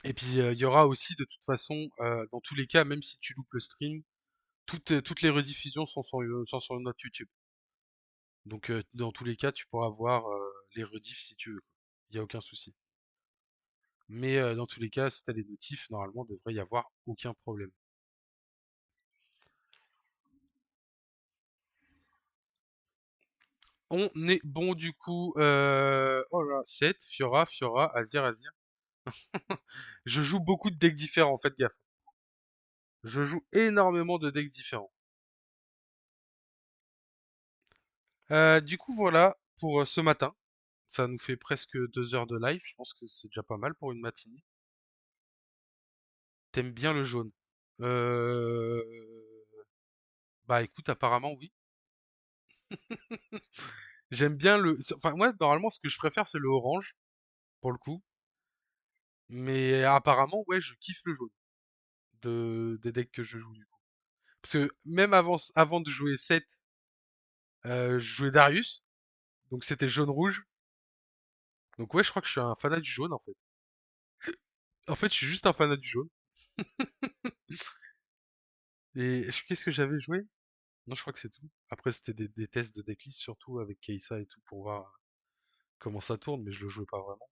Et puis il y aura aussi de toute façon, dans tous les cas, même si tu loupes le stream, toutes les rediffusions sont sur notre YouTube. Donc, dans tous les cas, tu pourras voir les rediffs si tu veux, quoi. Il y a aucun souci. Mais dans tous les cas, si tu as les notifs, normalement, devrait y avoir aucun problème. On est bon du coup. Oh là, 7, Fiora, Fiora, Azir, Azir. Je joue beaucoup de decks différents, faites gaffe. Je joue énormément de decks différents. Du coup, voilà pour ce matin. Ça nous fait presque 2 heures de live. Je pense que c'est déjà pas mal pour une matinée. T'aimes bien le jaune? Euh... Bah écoute, apparemment oui. J'aime bien Enfin, moi, normalement, ce que je préfère, c'est le orange, pour le coup. Mais apparemment, ouais, je kiffe le jaune des decks que je joue du coup. Parce que même avant de jouer 7, je jouais Darius. Donc c'était jaune-rouge. Donc ouais, je crois que je suis un fanat du jaune en fait. En fait, je suis juste un fanat du jaune. Et qu'est-ce que j'avais joué? Non, je crois que c'est tout. Après, c'était des tests de decklist, surtout avec Keisa et tout, pour voir comment ça tourne, mais je le jouais pas vraiment.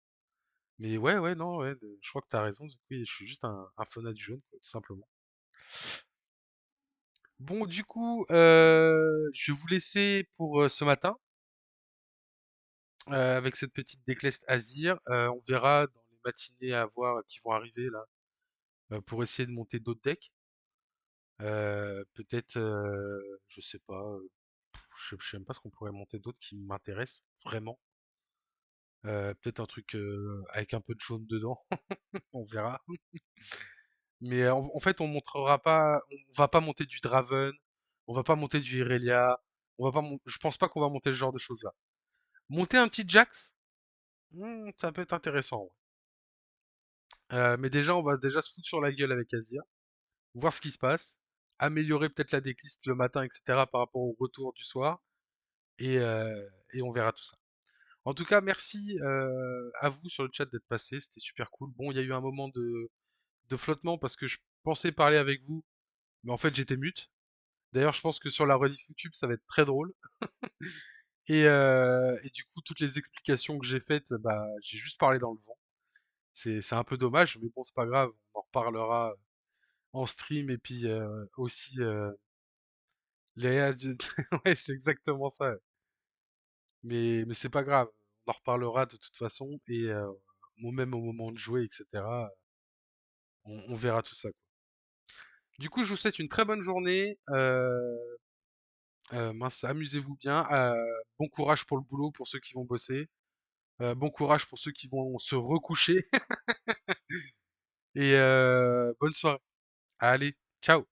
Mais ouais, ouais, non, ouais, je crois que t'as raison. Oui, je suis juste un fanat du jaune, quoi, tout simplement. Bon, du coup, je vais vous laisser pour ce matin avec cette petite décleste Azir. On verra dans les matinées à voir qui vont arriver là pour essayer de monter d'autres decks. Peut-être, je sais pas, je sais même pas ce qu'on pourrait monter d'autres qui m'intéressent vraiment. Peut-être un truc avec un peu de jaune dedans, on verra. Mais en fait, on montrera pas, on va pas monter du Draven, on va pas monter du Irelia, on va pas, je pense pas qu'on va monter ce genre de choses là. Monter un petit Jax, ça peut être intéressant, ouais. Mais déjà, on va déjà se foutre sur la gueule avec Azir, voir ce qui se passe, améliorer peut-être la decklist le matin, etc. par rapport au retour du soir, et, euh, et on verra tout ça. En tout cas, merci à vous sur le chat d'être passé, c'était super cool. Bon, il y a eu un moment de flottement parce que je pensais parler avec vous, mais en fait j'étais mute. D'ailleurs, je pense que sur la rediff YouTube, ça va être très drôle. Et du coup, toutes les explications que j'ai faites, bah, j'ai juste parlé dans le vent. C'est un peu dommage, mais bon, c'est pas grave, on en reparlera en stream et puis aussi les... Ouais, c'est exactement ça. Mais c'est pas grave, on en reparlera de toute façon et même au moment de jouer, etc. On verra tout ça, quoi. Du coup, je vous souhaite une très bonne journée. Mince, amusez-vous bien. Bon courage pour le boulot, pour ceux qui vont bosser. Bon courage pour ceux qui vont se recoucher. Et bonne soirée. Allez, ciao.